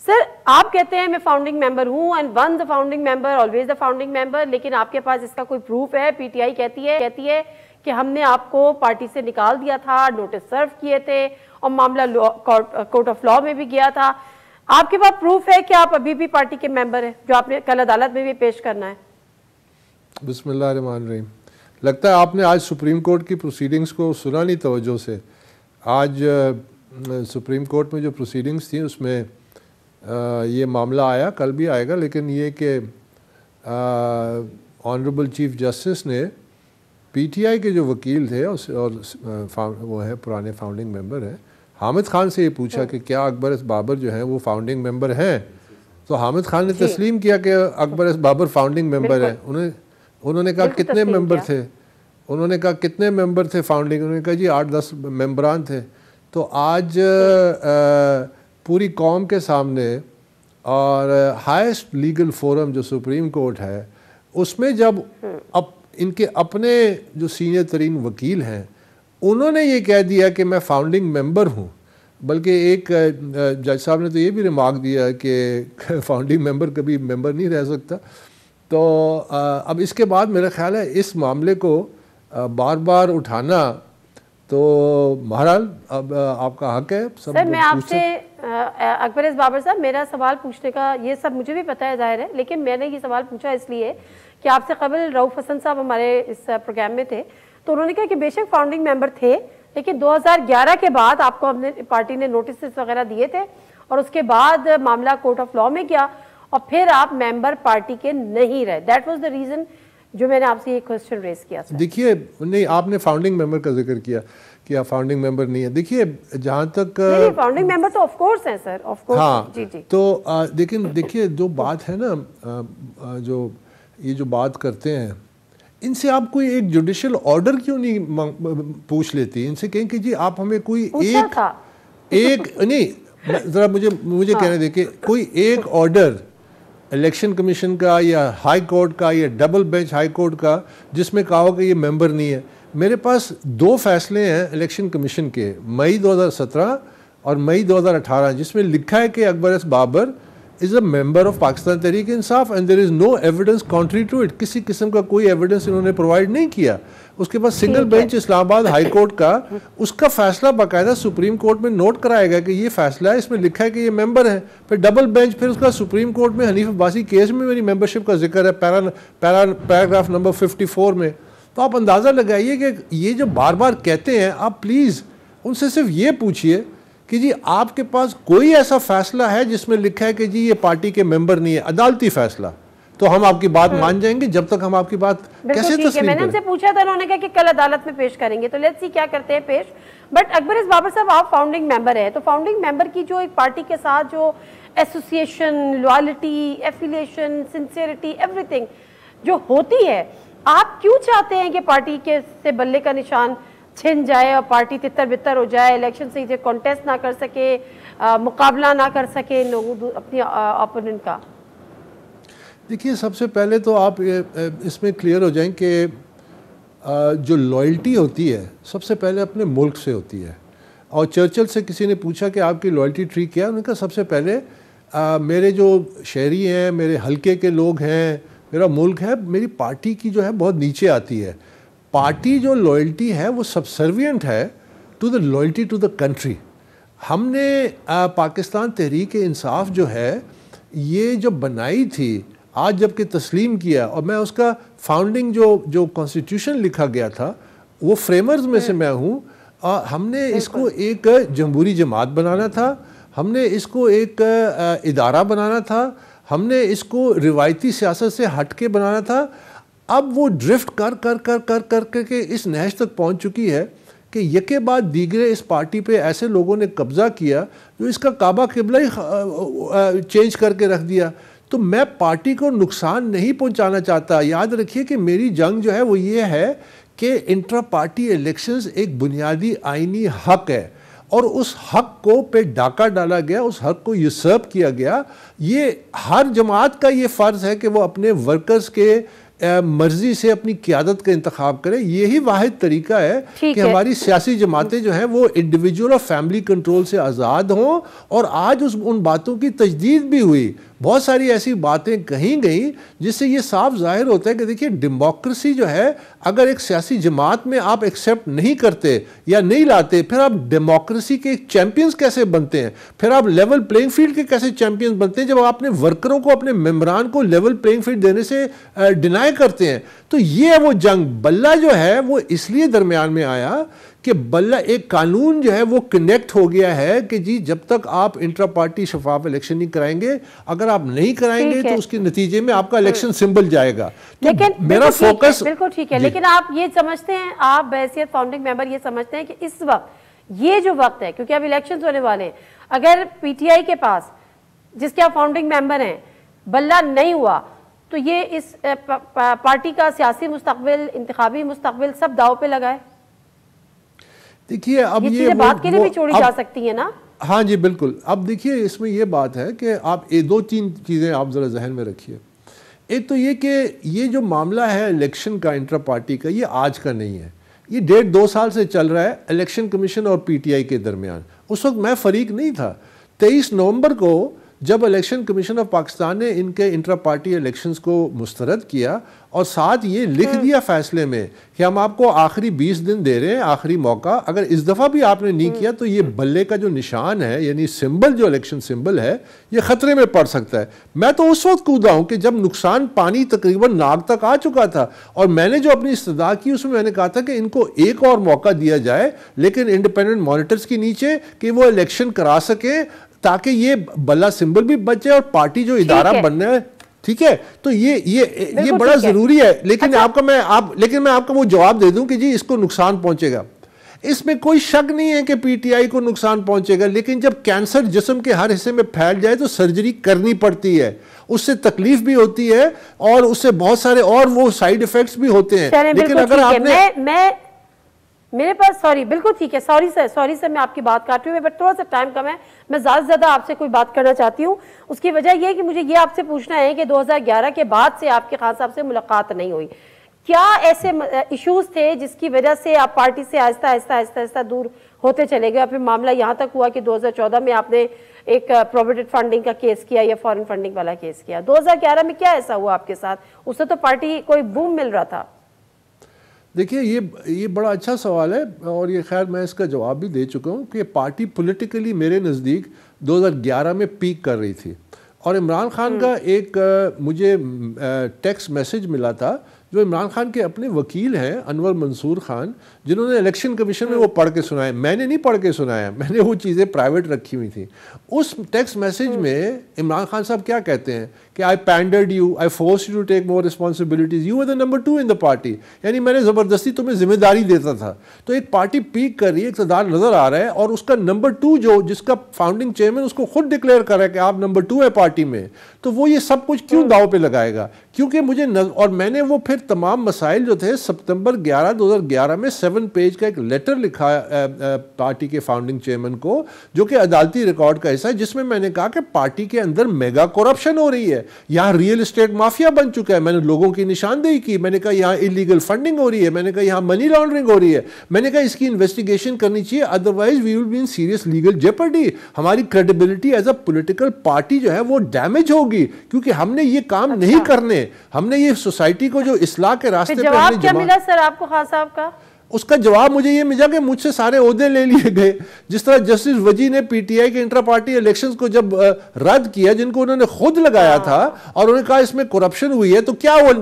सर आप कहते हैं मैं फाउंडिंग मेंबर हूं and one the founding member always the founding member, लेकिन आपके पास इसका कोई प्रूफ है? पीटीआई कहती है कि हमने आपको पार्टी से निकाल दिया था, नोटिस सर्व किए थे और मामला कोर्ट ऑफ लॉ में भी गया था। आपके पास प्रूफ है कि आप अभी भी पार्टी के मेंबर हैं, जो आपने कल अदालत में भी पेश करना है? बिस्मिल्लाहिर्रहमानिर्रहीम। लगता है आपने आज सुप्रीम कोर्ट की प्रोसीडिंग्स को सुना नहीं तवज्जो से। आज सुप्रीम कोर्ट में जो प्रोसीडिंग्स थी उसमें ये मामला आया, कल भी आएगा, लेकिन ये कि ऑनरेबल चीफ जस्टिस ने पीटीआई के जो वकील थे और वो है पुराने फाउंडिंग मेंबर हैं, हामिद खान से ये पूछा कि क्या अकबर एस बाबर जो हैं वो फाउंडिंग मेंबर हैं, तो हामिद खान ने तस्लीम किया कि Akbar S Babar founding member है। उन्होंने कहा कितने मेंबर थे? उन्होंने कहा कितने मेंबर थे फाउंडिंग? उन्होंने कहा जी 8-10 मेंबरान थे। तो आज पूरी कौम के सामने और हाईएस्ट लीगल फोरम जो सुप्रीम कोर्ट है उसमें जब इनके अपने जो सीनियर तरीन वकील हैं उन्होंने ये कह दिया कि मैं फाउंडिंग मेंबर हूँ, बल्कि एक जज साहब ने तो ये भी रिमार्क दिया कि फाउंडिंग मेंबर कभी मेंबर नहीं रह सकता। तो अब इसके बाद मेरा ख्याल है इस मामले को बार बार उठाना तो बहरहाल अब आपका हक है। सर मैं आपसे अकबर एस बाबर साहब, मेरा सवाल पूछने का ये सब मुझे भी पता है जाहिर है, लेकिन मैंने ये सवाल पूछा इसलिए कि आपसे कबल रऊफ हसन साहब हमारे इस प्रोग्राम में थे, तो उन्होंने कहा कि बेशक फाउंडिंग मेंबर थे, लेकिन 2011 के बाद आपको हमने पार्टी ने नोटिस वगैरह दिए थे और उसके बाद मामला कोर्ट ऑफ लॉ में गया और फिर आप मेंबर पार्टी के नहीं रहे। दैट वाज द रीजन जो मैंने आपसे ये क्वेश्चन रेज किया। देखिए, नहीं आपने फाउंडिंग मेंबर का जिक्र किया कि आप फाउंडिंग मेंबर नहीं है। देखिए जहाँ तक फाउंडिंग मेंबर तो ऑफ कोर्स हैं सर, ऑफ कोर्स। हाँ जी जी। तो लेकिन देखिए जो बात है ना, जो ये जो बात करते हैं इनसे आप कोई एक जुडिशियल ऑर्डर क्यों नहीं पूछ लेती? इनसे कहें कि जी आप हमें कोई एक नहीं ज़रा मुझे कहने दें कि कोई एक ऑर्डर इलेक्शन कमीशन का या हाई कोर्ट का या डबल बेंच हाई कोर्ट का जिसमें कहा हो कि ये मेंबर नहीं है। मेरे पास 2 फैसले हैं इलेक्शन कमीशन के, मई 2017 और मई 2018, जिसमें लिखा है कि Akbar S Babar is a member of Pakistan Tehreek Insaf and there is no evidence contrary to it. किसी किस्म का कोई एविडेंस इन्होंने प्रोवाइड नहीं किया। उसके बाद single bench Islamabad high court का उसका फैसला बाकायदा सुप्रीम कोर्ट में नोट कराएगा कि ये फैसला है, इसमें लिखा है कि ये मेंबर है। फिर डबल बेंच फिर उसका सुप्रीम कोर्ट में हनीफ अब्बासी केस में मेरी मेंबरशिप का जिक्र है पैराग्राफ नंबर 54 में। तो आप अंदाज़ा लगाइए कि ये जो बार बार कहते हैं, आप प्लीज़ उनसे सिर्फ ये पूछिए कि जी आपके पास कोई ऐसा फैसला है जिसमें लिखा है कि जी ये पार्टी के मेंबर नहीं है, अदालती फैसला, तो हम आपकी बात मान जाएंगे। जब तक हम आपकी बात कैसे तस्लीम करें? मैंने उनसे पूछा था, उन्होंने कहा कि कल अदालत में पेश करेंगे, तो लेट्स सी क्या करते हैं पेश। बट अकबर एस बाबर साहब, आप फाउंडिंग मेंबर है, तो फाउंडिंग मेंबर की जो एक पार्टी के साथ जो association, loyalty, affiliation, sincerity, everything जो होती है, आप क्यों चाहते हैं कि पार्टी के से बल्ले का निशान छिन जाए और पार्टी तितर बितर हो जाए, इलेक्शन से इसे कॉन्टेस्ट ना कर सके, मुकाबला ना कर सके लोगों अपनी ओपोनेंट का? देखिए, सबसे पहले तो आप इसमें क्लियर हो जाएं कि जो लॉयल्टी होती है सबसे पहले अपने मुल्क से होती है। और चर्चिल से किसी ने पूछा कि आपकी लॉयल्टी ट्री क्या है, उन्होंने कहा सबसे पहले मेरे जो शहरी हैं, मेरे हलके के लोग हैं, मेरा मुल्क है, मेरी पार्टी की जो है बहुत नीचे आती है। पार्टी जो लॉयल्टी है वो सबसर्विएंट है to the loyalty to the country. हमने पाकिस्तान तहरीक इंसाफ जो है ये जो बनाई थी, आज जबकि तस्लीम किया, और मैं उसका फाउंडिंग जो कॉन्स्टिट्यूशन लिखा गया था वो फ्रेमर्स में से मैं हूँ। हमने इसको एक जमहूरी जमात बनाना था, हमने इसको एक इदारा बनाना था, हमने इसको रिवायती सियासत से हट के बनाना था। अब वो ड्रिफ्ट कर कर कर कर कर करके इस नहज तक पहुंच चुकी है कि यके बाद दीगरे इस पार्टी पे ऐसे लोगों ने कब्जा किया जो इसका काबा किबला ही चेंज करके रख दिया। तो मैं पार्टी को नुकसान नहीं पहुंचाना चाहता। याद रखिए कि मेरी जंग जो है वो ये है कि इंट्रा पार्टी इलेक्शंस एक बुनियादी आईनी हक है और उस हक को पे डाका डाला गया, उस हक को यूसर्प किया गया। ये हर जमात का ये फ़र्ज़ है कि वो अपने वर्कर्स के मर्जी से अपनी क़यादत का इंतखाब करे। यही वाहिद तरीका है कि हमारी सियासी जमातें जो हैं वो इंडिविजुअल और फैमिली कंट्रोल से आज़ाद हों। और आज उन बातों की तजदीद भी हुई, बहुत सारी ऐसी बातें कही गई जिससे ये साफ जाहिर होता है कि देखिए डेमोक्रेसी जो है अगर एक सियासी जमात में आप एक्सेप्ट नहीं करते या नहीं लाते, फिर आप डेमोक्रेसी के चैंपियंस कैसे बनते हैं, फिर आप लेवल प्लेइंग फील्ड के कैसे चैंपियंस बनते हैं जब आप अपने वर्करों को, अपने मेंबरान को लेवल प्लेइंग फील्ड देने से डिनाई करते हैं। तो ये है वो जंग। बल्ला जो है वो इसलिए दरमियान में आया कि बल्ला एक कानून जो है वो कनेक्ट हो गया है कि जी जब तक आप इंट्रा पार्टी शफाफ इलेक्शन नहीं कराएंगे, अगर आप नहीं कराएंगे तो उसके नतीजे में आपका इलेक्शन सिंबल जाएगा। तो लेकिन मेरा फोकस बिल्कुल ठीक है, लेकिन आप ये समझते हैं, आप बहैसियत फाउंडिंग मेंबर ये समझते हैं कि इस वक्त ये जो वक्त है, क्योंकि अब इलेक्शन होने वाले हैं, अगर पीटीआई के पास जिसके आप फाउंडिंग मेंबर हैं बल्ला नहीं हुआ तो ये इस पार्टी का सियासी मुस्तकबिल, इंतखाबी मुस्तकबिल सब दाव पे लगाए? देखिए अब ये बात के लिए भी छोड़ी जा सकती है ना। हाँ जी बिल्कुल। अब देखिए इसमें ये बात है कि आप दो तीन चीज़ें आप ज़रा जहन में रखिए। एक तो ये कि ये जो मामला है इलेक्शन का इंट्रा पार्टी का, ये आज का नहीं है, ये 1.5-2 साल से चल रहा है इलेक्शन कमीशन और पीटीआई के दरमियान। उस वक्त मैं फरीक नहीं था। 23 नवंबर को जब इलेक्शन कमीशन ऑफ पाकिस्तान ने इनके इंट्रा पार्टी इलेक्शंस को मुस्तरद किया और साथ ये लिख दिया फैसले में कि हम आपको आखिरी 20 दिन दे रहे हैं, आखिरी मौका, अगर इस दफ़ा भी आपने नहीं किया तो ये बल्ले का जो निशान है यानी सिंबल, जो इलेक्शन सिंबल है, ये ख़तरे में पड़ सकता है। मैं तो उस वक्त कूदा हूँ कि जब नुकसान पानी तकरीबन नाक तक आ चुका था और मैंने जो अपनी इस्तदा की उसमें मैंने कहा था कि इनको एक और मौका दिया जाए, लेकिन इंडिपेंडेंट मॉनिटर्स के नीचे, कि वो इलेक्शन करा सके ताकि ये बल्ला सिंबल भी बच जाए और पार्टी जो इदारा बनना है, ठीक है। तो ये बड़ा जरूरी है। लेकिन लेकिन मैं आपको वो जवाब दे दूं कि जी इसको नुकसान पहुंचेगा, इसमें कोई शक नहीं है कि पीटीआई को नुकसान पहुंचेगा। लेकिन जब कैंसर जिस्म के हर हिस्से में फैल जाए तो सर्जरी करनी पड़ती है, उससे तकलीफ भी होती है और उससे बहुत सारे और वो साइड इफेक्ट्स भी होते हैं। लेकिन अगर आपने मेरे पास, सॉरी, बिल्कुल ठीक है, सॉरी सर मैं आपकी बात काट रही हूँ, बट थोड़ा सा टाइम कम है, मैं ज़्यादा से ज़्यादा आपसे कोई बात करना चाहती हूँ। उसकी वजह यह है कि मुझे ये आपसे पूछना है कि 2011 के बाद से आपके खान साहब से मुलाकात नहीं हुई, क्या ऐसे इश्यूज थे जिसकी वजह से आप पार्टी से आहिस्ता आहिस्ता दूर होते चले गए? फिर मामला यहाँ तक हुआ कि 2014 में आपने एक प्रोविडेंट फंडिंग का केस किया या फॉरेन फंडिंग वाला केस किया। 2011 में क्या ऐसा हुआ आपके साथ? उससे तो पार्टी कोई बूम मिल रहा था। देखिए ये बड़ा अच्छा सवाल है और ये खैर मैं इसका जवाब भी दे चुका हूँ कि पार्टी पॉलिटिकली मेरे नज़दीक 2011 में पीक कर रही थी और इमरान खान का एक मुझे टेक्स्ट मैसेज मिला था जो इमरान खान के अपने वकील हैं अनवर मंसूर खान, जिन्होंने इलेक्शन कमीशन में वो पढ़ के सुनाए। मैंने नहीं पढ़ के सुनाया, मैंने वो चीज़ें प्राइवेट रखी हुई थी। उस टेक्स्ट मैसेज में इमरान खान साहब क्या कहते हैं कि I pandered you, I force you to take more responsibilities, you were the number 2 in the party, यानी मैंने ज़बरदस्ती तुम्हें जिम्मेदारी देता था। तो एक पार्टी पीक कर रही है, इक़्तिदार नज़र आ रहा है और उसका नंबर 2 जो जिसका फाउंडिंग चेयरमैन उसको खुद डिक्लेयर कर रहा है कि आप नंबर 2 है पार्टी में, तो वो ये सब कुछ क्यों दाव पे लगाएगा? क्योंकि मुझे और मैंने वो फिर तमाम मसाइल जो थे सितंबर 11 2011 में 7 पेज का एक लेटर लिखा पार्टी के फाउंडिंग चेयरमैन को, जो कि अदालती रिकॉर्ड का हिस्सा है, जिसमें मैंने कहा कि पार्टी के अंदर मेगा करप्शन हो रही है, यहाँ रियल एस्टेट माफिया बन चुका है। मैंने लोगों की निशानदेही की, मैंने कहा यहाँ इलीगल फंडिंग हो रही है, मैंने कहा यहाँ मनी लॉन्ड्रिंग हो रही है, मैंने कहा इसकी इन्वेस्टिगेशन करनी चाहिए, otherwise we will be in serious legal jeopardy. हमारी credibility as a political party जो है वो डैमेज होगी क्योंकि हमने ये काम नहीं करने, हमने ये सोसाइटी को जो इस्लाह के रास्ते पे जवाब क्या मिला सर आपको खान साहब का? उसका जवाब मुझे ये मिला कि मुझसे सारे ओहदे ले लिए गए। जिस तरह जस्टिस वजी ने पीटीआई के इंट्रा पार्टी इलेक्शंस को जब रद्द किया, जिनको उन्होंने खुद लगाया था, और उन्होंने कहा इसमें करप्शन हुई है, तो क्या वो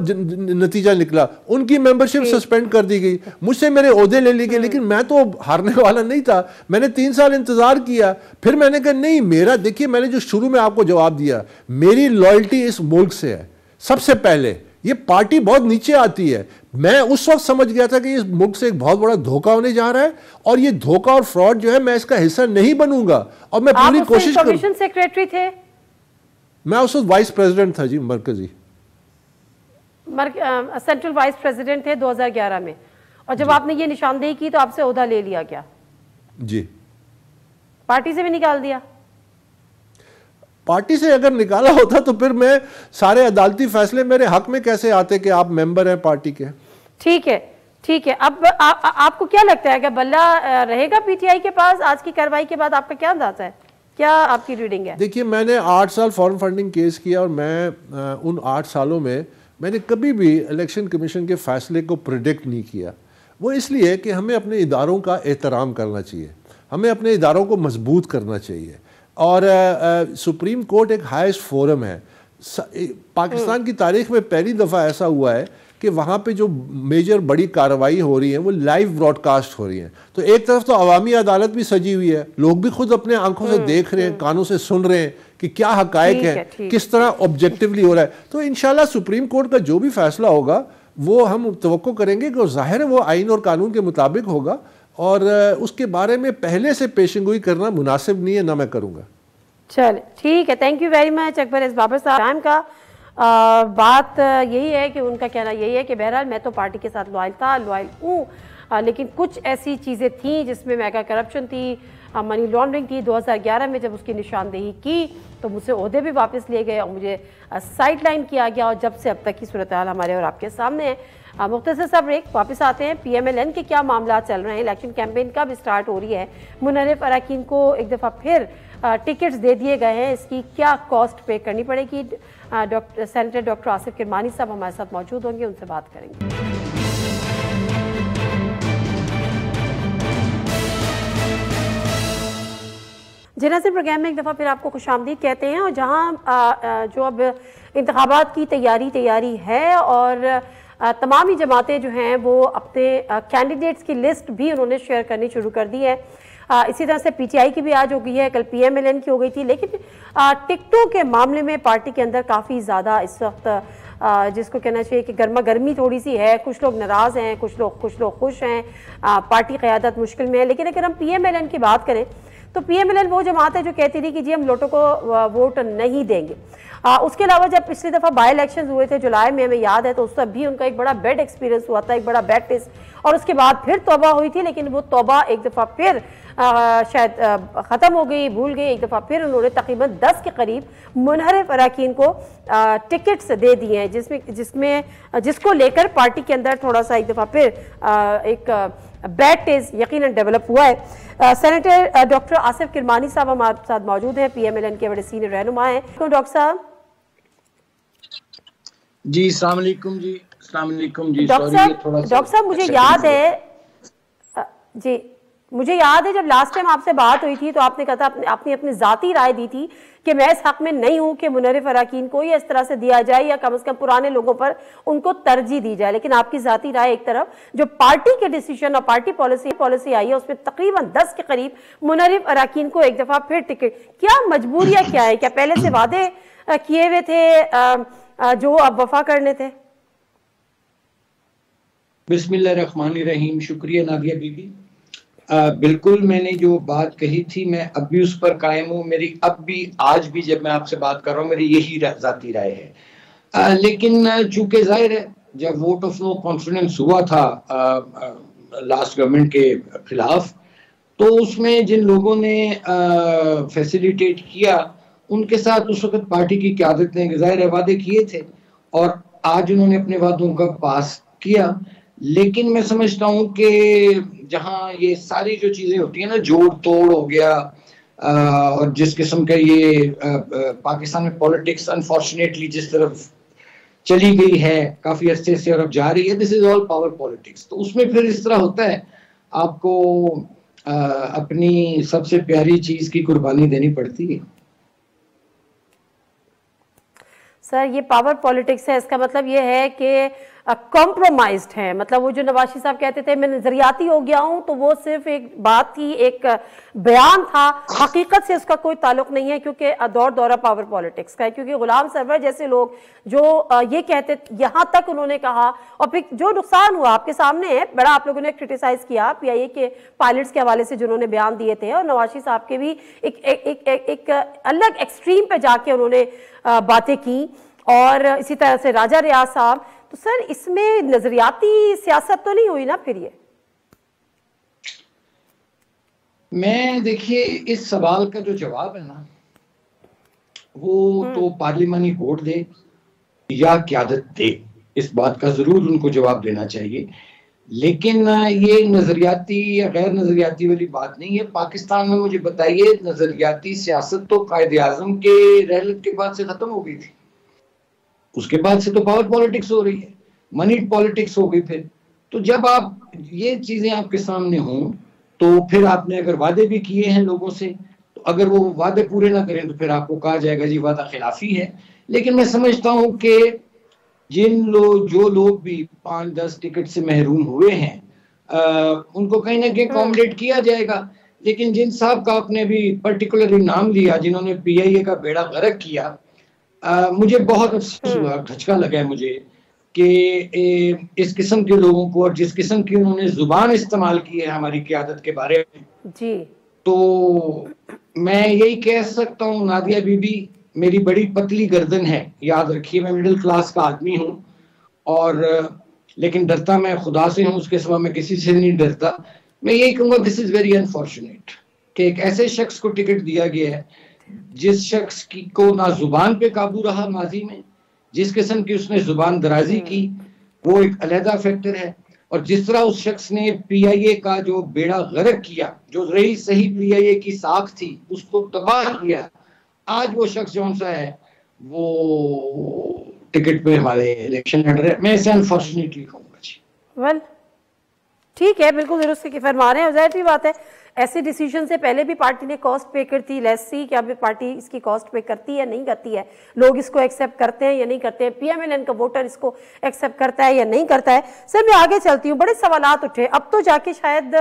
नतीजा निकला? उनकी मेंबरशिप सस्पेंड कर दी गई, मुझसे मेरे ओहदे ले लिए गए। लेकिन मैं तो हारने वाला नहीं था, मैंने 3 साल इंतजार किया। फिर मैंने कहा नहीं, मेरा देखिए, मैंने जो शुरू में आपको जवाब दिया, मेरी लॉयल्टी इस मुल्क से है सबसे पहले। ये पार्टी बहुत नीचे आती है। मैं उस वक्त समझ गया था कि इस मुल्क से एक बहुत बड़ा धोखा होने जा रहा है, और ये धोखा और फ्रॉड जो है, मैं इसका हिस्सा नहीं बनूंगा, और मैं पूरी कोशिश करूंगा। कमीशन सेक्रेटरी थे? मैं उस वक्त वाइस प्रेसिडेंट था जी, मरकजी सेंट्रल वाइस प्रेसिडेंट थे 2011 में, और जब आपने ये निशानदेही की तो आपसे ओहदा ले लिया गया जी, पार्टी से भी निकाल दिया? पार्टी से अगर निकाला होता तो फिर मैं सारे अदालती फैसले मेरे हक में कैसे आते कि आप मेंबर हैं पार्टी के। ठीक है, ठीक है। अब आपको क्या लगता है कि बल्ला रहेगा पीटीआई के पास? आज की कार्रवाई के बाद आपका क्या अंदाजा है, क्या आपकी रीडिंग है? देखिए, मैंने 8 साल फॉरेन फंडिंग केस किया, और मैं उन 8 सालों में मैंने कभी भी इलेक्शन कमीशन के फैसले को प्रिडिक्ट नहीं किया। वो इसलिए कि हमें अपने इदारों का एहतराम करना चाहिए, हमें अपने इदारों को मजबूत करना चाहिए, और सुप्रीम कोर्ट एक हाईएस्ट फोरम है। पाकिस्तान की तारीख में पहली दफ़ा ऐसा हुआ है कि वहाँ पे जो मेजर बड़ी कार्रवाई हो रही है वो लाइव ब्रॉडकास्ट हो रही है। तो एक तरफ तो अवामी अदालत भी सजी हुई है, लोग भी खुद अपने आंखों से देख रहे हैं, कानों से सुन रहे हैं कि क्या हकायक है, किस तरह ऑब्जेक्टिवली हो रहा है। तो इंशाल्लाह सुप्रीम कोर्ट का जो भी फैसला होगा वो हम तवक्को करेंगे कि जाहिर है वो आइन और कानून के मुताबिक होगा, और उसके बारे में पहले से पेशेंगोई करना मुनासिब नहीं है, ना मैं करूँगा। चल ठीक है, thank you very much Akbar इस बाबर साहब। टाइम का बात यही है कि उनका कहना यही है कि बहरहाल मैं तो पार्टी के साथ लॉयल था, लॉयल हूँ, लेकिन कुछ ऐसी चीज़ें थी जिसमें मेगा करप्शन थी, मनी लॉन्ड्रिंग थी। 2011 में जब उसकी निशानदेही की तो मुझसे ओहदे भी वापस लिए गए और मुझे साइडलाइन किया गया, और जब से अब तक की सूरत हाल हमारे और आपके सामने है। मुख्तसर सा ब्रेक, वापस आते हैं। पीएमएलएन के क्या मामला चल रहे हैं, इलेक्शन कैंपेन कब स्टार्ट हो रही है, मुनर्रिफ अरकान को एक दफ़ा फिर टिकट्स दे दिए गए हैं, इसकी क्या कॉस्ट पे करनी पड़ेगी? सेनेटर डॉक्टर आसिफ किरमानी साहब हमारे साथ मौजूद होंगे, उनसे बात करेंगे। जनाज़े प्रोग्राम में एक दफ़ा फिर आपको खुशामदीद कहते हैं, और जहाँ जो अब इंतखाबात की तैयारी है, और तमाम ही जमातें जो हैं वो अपने कैंडिडेट्स की लिस्ट भी उन्होंने शेयर करनी शुरू कर दी है। इसी तरह से पीटीआई की भी आज हो गई है, कल पीएमएलएन की हो गई थी। लेकिन टिकटों के मामले में पार्टी के अंदर काफ़ी ज़्यादा इस वक्त जिसको कहना चाहिए कि गर्मा गर्मी थोड़ी सी है, कुछ लोग नाराज़ हैं, कुछ लोग खुश हैं, पार्टी क़यादत मुश्किल में है। लेकिन अगर हम पीएमएलएन की बात करें तो पीएमएलएन वो जमात है जो कहती थी कि जी हम लोटों को वोट नहीं देंगे। उसके अलावा जब पिछली दफ़ा बाई इलेक्शन हुए थे जुलाई में, हमें याद है, तो उस भी उनका एक बड़ा बैड एक्सपीरियंस हुआ था, एक बड़ा बैड टेस्ट, और उसके बाद फिर तौबा हुई थी। लेकिन वो तौबा एक दफ़ा फिर शायद ख़त्म हो गई, भूल गई। एक दफ़ा फिर उन्होंने तकरीबन 10 के करीब मुनहरिफ अरकान को टिकट्स दे दिए हैं, जिसको लेकर पार्टी के अंदर थोड़ा सा एक दफ़ा फिर एक बैड टेस्ट यकीनन डेवलप हुआ है। सेनेटर डॉक्टर आसिफ किरमानी साहब हमारे साथ मौजूद हैं, पीएमएलएन के बड़े सीनियर रहनुमा हैं। डॉक्टर साहब जी, अस्सलाम वालेकुम जी। अस्सलाम वालेकुम जी। डॉक्टर साहब मुझे याद है जब लास्ट टाइम आपसे बात हुई थी तो आपने कहा था, आपने अपनी ज़ाती राय दी थी कि मैं इस हक में नहीं हूं कि मुनर्रिफ अरकान को या इस तरह से दिया जाए, या कम से कम पुराने लोगों पर उनको तरजीह दी जाए। लेकिन आपकी ज़ाती राय एक तरफ, जो पार्टी के डिसीजन और पार्टी पॉलिसी आई है उसमें तकरीबन 10 के करीब मुनर्रिफ अरकान को एक दफ़ा फिर टिकट, क्या मजबूरियाँ क्या है? क्या पहले से वादे किए हुए थे जो अब वफा करने थे? बिस्मिल्लाहिर्रहमानिर्रहीम। शुक्रिया नादिया बीबी। बिल्कुल, मैंने जो बात कही थी मैं अब भी उस पर कायम हूँ। मेरी अब भी, आज भी जब मैं आपसे बात कर रहा हूँ, मेरी यही ज़ाती राय है। लेकिन चूंकि जाहिर है जब वोट ऑफ नो कॉन्फिडेंस हुआ था लास्ट गवर्नमेंट के खिलाफ, तो उसमें जिन लोगों ने फैसिलिटेट किया उनके साथ उस वक्त पार्टी की क़यादत ने ज़ाहिर वादे किए थे, और आज उन्होंने अपने वादों का पास किया। लेकिन मैं समझता हूँ कि जहाँ ये सारी जो चीज़ें होती हैं ना, जोड़ तोड़ हो गया, और जिस किस्म का ये पाकिस्तान में पॉलिटिक्स अनफॉर्चुनेटली जिस तरफ चली गई है काफी अरसे से और अब जा रही है, this is all power politics. तो उसमें फिर इस तरह होता है, आपको अपनी सबसे प्यारी चीज की कुर्बानी देनी पड़ती है। सर ये पावर पॉलिटिक्स है, इसका मतलब ये है कि कॉम्प्रोमाइज्ड है। मतलब वो जो नवाज शरीफ साहब कहते थे मैं नजरियाती हो गया हूं, तो वो सिर्फ एक बात थी, एक बयान था, हकीकत से उसका कोई ताल्लुक नहीं है, क्योंकि दौरा पावर पॉलिटिक्स का है। क्योंकि गुलाम सरवर जैसे लोग जो ये कहते, यहां तक उन्होंने कहा, और फिर जो नुकसान हुआ आपके सामने है, बड़ा आप लोगों ने क्रिटिसाइज किया PIA के पायलट्स के हवाले से जिन्होंने बयान दिए थे, और नवाज शरीफ साहब के भी एक अलग एक्सट्रीम पे जाके उन्होंने बातें की, और इसी तरह से राजा रियाज साहब। तो सर इसमें नजरियाती सियासत तो नहीं हुई ना फिर ये? मैं देखिए इस सवाल का जो जवाब है ना, वो तो पार्लिमानी वोट दे या क़यादत दे, इस बात का जरूर उनको जवाब देना चाहिए। लेकिन ये नजरियाती या गैर नजरियाती वाली बात नहीं है। पाकिस्तान में मुझे बताइए, नजरियाती सियासत तो कायदे आजम के रहलत के बाद से खत्म हो गई थी। उसके बाद से तो पावर पॉलिटिक्स हो रही है, मनी पॉलिटिक्स हो गई। फिर तो जब आप ये चीजें आपके सामने हों, तो फिर आपने अगर वादे भी किए हैं लोगों से, तो अगर वो वादे पूरे ना करें तो फिर आपको कहा जाएगा जी वादा खिलाफी है। लेकिन मैं समझता हूं कि जो लोग भी 5-10 टिकट से महरूम हुए हैं, उनको कहीं ना कहीं अकोमोडेट किया जाएगा। लेकिन जिन साहब का आपने भी पर्टिकुलरली नाम लिया, जिन्होंने PIA का बेड़ा गर्क किया, मुझे बहुत अफसोस हुआ, धचका लगा है मुझे कि इस किस्म के लोगों को, और जिस किस्म की उन्होंने जुबान इस्तेमाल की है हमारी क़यादत के बारे में जी, तो मैं यही कह सकता हूँ, नादिया बीबी मेरी बड़ी पतली गर्दन है, याद रखिए मैं मिडिल क्लास का आदमी हूँ, और लेकिन डरता मैं खुदा से हूँ, उसके सिवा मैं किसी से नहीं डरता। मैं यही कहूँगा दिस इज वेरी अनफॉर्चुनेट कि एक ऐसे शख्स को टिकट दिया गया है जिस शख्स की को ना जुबान पे काबू रहा माजी में, जिस किस्म की उसने जुबान दराजी की, वो एक अलहदा फैक्टर है। और जिस तरह उस शख्स ने PIA का जो बेड़ा गर्क किया, जो रही सही PIA की साख थी, उसको तबाह किया, आज वो शख्स जौन सा है वो टिकट पे हमारे इलेक्शन लड़ रहे हैं। मैं इसे अनफॉर्चुनेटली कहूँगा जी। वेल ठीक है, बिल्कुल दुरुस्त की फरमा रहे हैं। जाहिर सी बात है, ऐसे डिसीजन से पहले भी पार्टी ने कॉस्ट पे कर थी। लेट्स सी कि अब पार्टी इसकी कॉस्ट पे करती है नहीं करती है, लोग इसको एक्सेप्ट करते हैं या नहीं करते हैं, PMLN का वोटर इसको एक्सेप्ट करता है या नहीं करता है। सर मैं आगे चलती हूँ, बड़े सवालात उठे अब तो जाके, शायद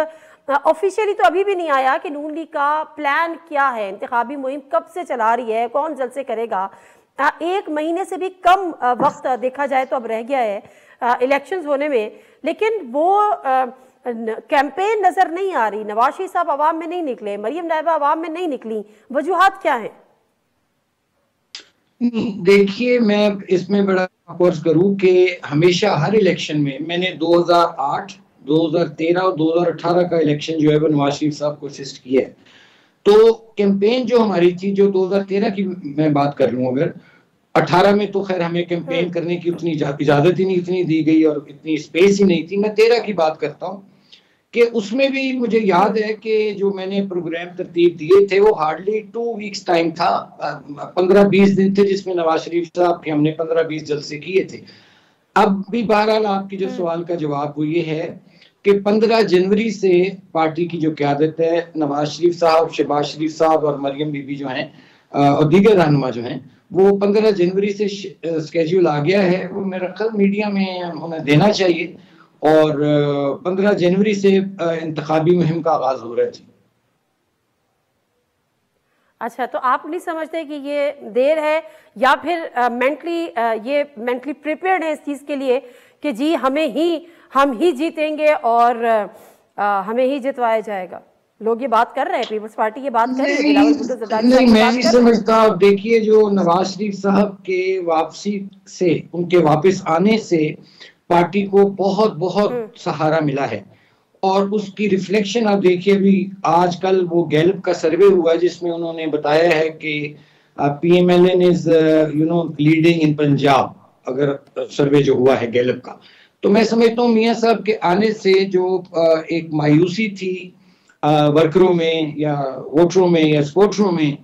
ऑफिशियली तो अभी भी नहीं आया कि नून लीग का प्लान क्या है, इंतखाबी मुहिम कब से चला रही है, कौन जलसे करेगा। 1 महीने से भी कम वक्त देखा जाए तो अब रह गया है इलेक्शंस होने में, लेकिन वो कैंपेन नजर नहीं आ रही। नवाज शरीफ साहब आवाम में नहीं निकले, मरियम नायबा आवाम में नहीं निकली, वजूहात क्या है? देखिए मैं इसमें बड़ा कोर्स करूं कि हमेशा हर इलेक्शन में, मैंने 2008, 2013 और 2018 का इलेक्शन जो है वो नवाज शरीफ साहब को असिस्ट किया है। तो कैंपेन जो हमारी थी, जो 2013 की मैं बात कर लूं, अगर 18 में तो खैर हमें कैंपेन करने की उतनी इजाजत ही नहीं इतनी दी गई और इतनी स्पेस ही नहीं थी। मैं 13 की बात करता हूँ कि उसमें भी मुझे याद है कि जो मैंने प्रोग्राम तरतीब दिए थे वो हार्डली 2 वीक्स टाइम था, 15-20 दिन थे जिसमें नवाज शरीफ साहब के हमने 15-20 जलसे किए थे। अब भी बहरहाल आपकी जो सवाल का जवाब वो ये है कि 15 जनवरी से पार्टी की जो क़यादत है, नवाज शरीफ साहब, शहबाज शरीफ साहब और मरियम बीबी जो हैं और दीगर रहनुमा जो हैं, वो 15 जनवरी से स्केड्यूल आ गया है। वो मेरा ख्याल मीडिया में उन्हें देना चाहिए, और 15 जनवरी से इंतखाबी मुहिम का आगाज हो रहा है। अच्छा, तो आप नहीं समझते कि ये देर है, या फिर मेंटली प्रिपेयर्ड है इस चीज़ के लिए कि जी हम ही जीतेंगे और हमें ही जितवाया जाएगा? लोग ये बात कर रहे हैं, पीपल्स पार्टी ये बात कर रही है। नहीं, मैं नहीं समझता। अब देखिए, जो नवाज शरीफ साहब के वापसी से, उनके वापस आने से पार्टी को बहुत बहुत सहारा मिला है, और उसकी रिफ्लेक्शन आप देखिए। अभी आजकल वो गैलप का सर्वे हुआ जिसमें उन्होंने बताया है कि PMLN is leading in Punjab, अगर सर्वे जो हुआ है गैलप का। तो मैं समझता हूँ मियां साहब के आने से जो एक मायूसी थी वर्करों में या वोटरों में या सपोर्टरों में,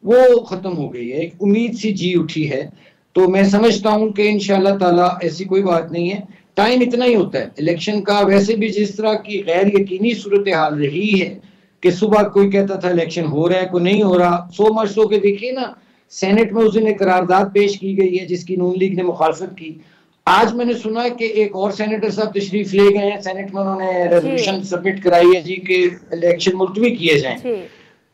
वो खत्म हो गई है। एक उम्मीद सी जी उठी है। तो मैं समझता हूं कि इंशाल्लाह ताला ऐसी कोई बात नहीं है, टाइम इतना ही होता है इलेक्शन का। वैसे भी जिस तरह की गैर यकीनी सूरत हाल रही है कि सुबह कोई कहता था इलेक्शन हो रहा है, कोई नहीं हो रहा, सो मच सो के देखिए ना सेनेट में उस दिन एक करारदाद पेश की गई है जिसकी नून लीग ने मुखालफत की। आज मैंने सुना है कि एक और सेनेटर साहब तशरीफ ले गए हैं सेनेट में, उन्होंने रेजोल्यूशन सबमिट कराई है जी कि इलेक्शन मुलतवी किए जाएं।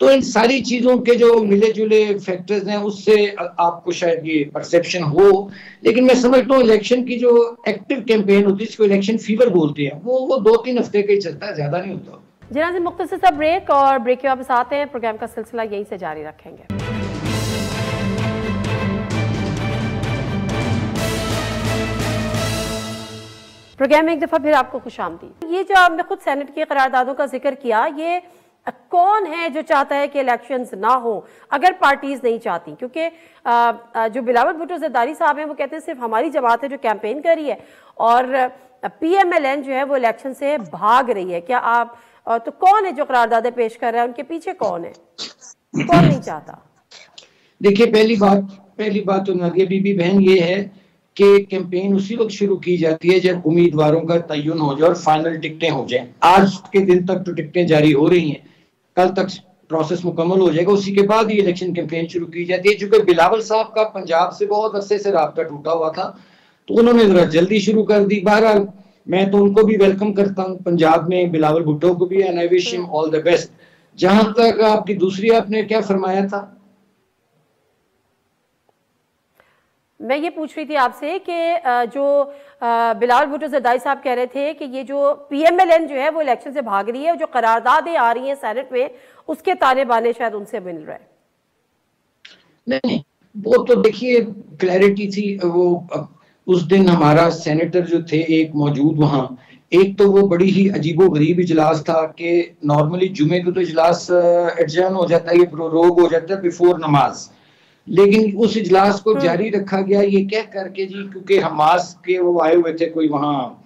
तो इन सारी चीजों के जो मिले जुले फैक्टर्स हैं उससे आपको शायद ये परसेप्शन हो, लेकिन मैं समझता हूँ इलेक्शन की जो एक्टिव कैंपेन होती है जिसको इलेक्शन फीवर बोलते हैं वो 2-3 हफ्ते का ही चलता है, ज्यादा नहीं होता। जनाब मुख्तसर सा ब्रेक, और ब्रेक के वापस आते हैं, प्रोग्राम का सिलसिला यहीं से जारी रखेंगे। प्रोग्राम में एक दफा फिर आपको खुशामदीद। ये जो आपने खुद सेनेट की करारदादों का जिक्र किया, ये कौन है जो चाहता है कि इलेक्शंस ना हो अगर पार्टीज नहीं चाहती? क्योंकि जो बिलावल भुट्टो जरदारी साहब हैं वो कहते हैं सिर्फ हमारी जमात है जो कैंपेन कर रही है और PMLN जो है वो इलेक्शन से भाग रही है। क्या आप तो कौन है जो करारदादे पेश कर रहा है, उनके पीछे कौन है, कौन नहीं चाहता? देखिए पहली बात तो नादिया बीबी बहन ये है कि कैंपेन उसी वक्त शुरू की जाती है जब उम्मीदवारों का तयन हो जाए और फाइनल टिकटें हो जाएं। आज के दिन तक तो टिकटें जारी हो रही हैं, कल तक प्रोसेस मुकम्मल हो जाएगा, उसी के बाद ही इलेक्शन कैंपेन शुरू की जाती है। चूंकि बिलावल साहब का पंजाब से बहुत अरसे से राब्ता टूटा हुआ था तो उन्होंने जरा जल्दी शुरू कर दी। बहरहाल मैं तो उनको भी वेलकम करता हूँ पंजाब में, बिलावल भुट्टो को भी, and I wish him all the best. जहां तक आपकी दूसरी, आपने क्या फरमाया था? मैं ये पूछ रही थी आपसे कि जो बिलावल भुट्टो जरदारी साहब कह रहे थे कि ये जो PMLN जो है वो इलेक्शन से भाग रही है, जो करारदादें आ रही हैं सेनेट में उसके ताने बाने शायद उनसे मिल रहा है। नहीं, वो तो देखिए क्लैरिटी थी। वो उस दिन हमारा सेनेटर जो थे एक मौजूद वहां, एक तो वो बड़ी ही अजीबो गरीब इजलास था कि नॉर्मली जुमे को तो इजलास एडजर्न हो जाता है, ये प्रोरोग हो जाता है बिफोर नमाज, लेकिन उस इजलास को जारी रखा गया ये कह करके जी, क्योंकि हमास के वो आए हुए थे कोई वहाँ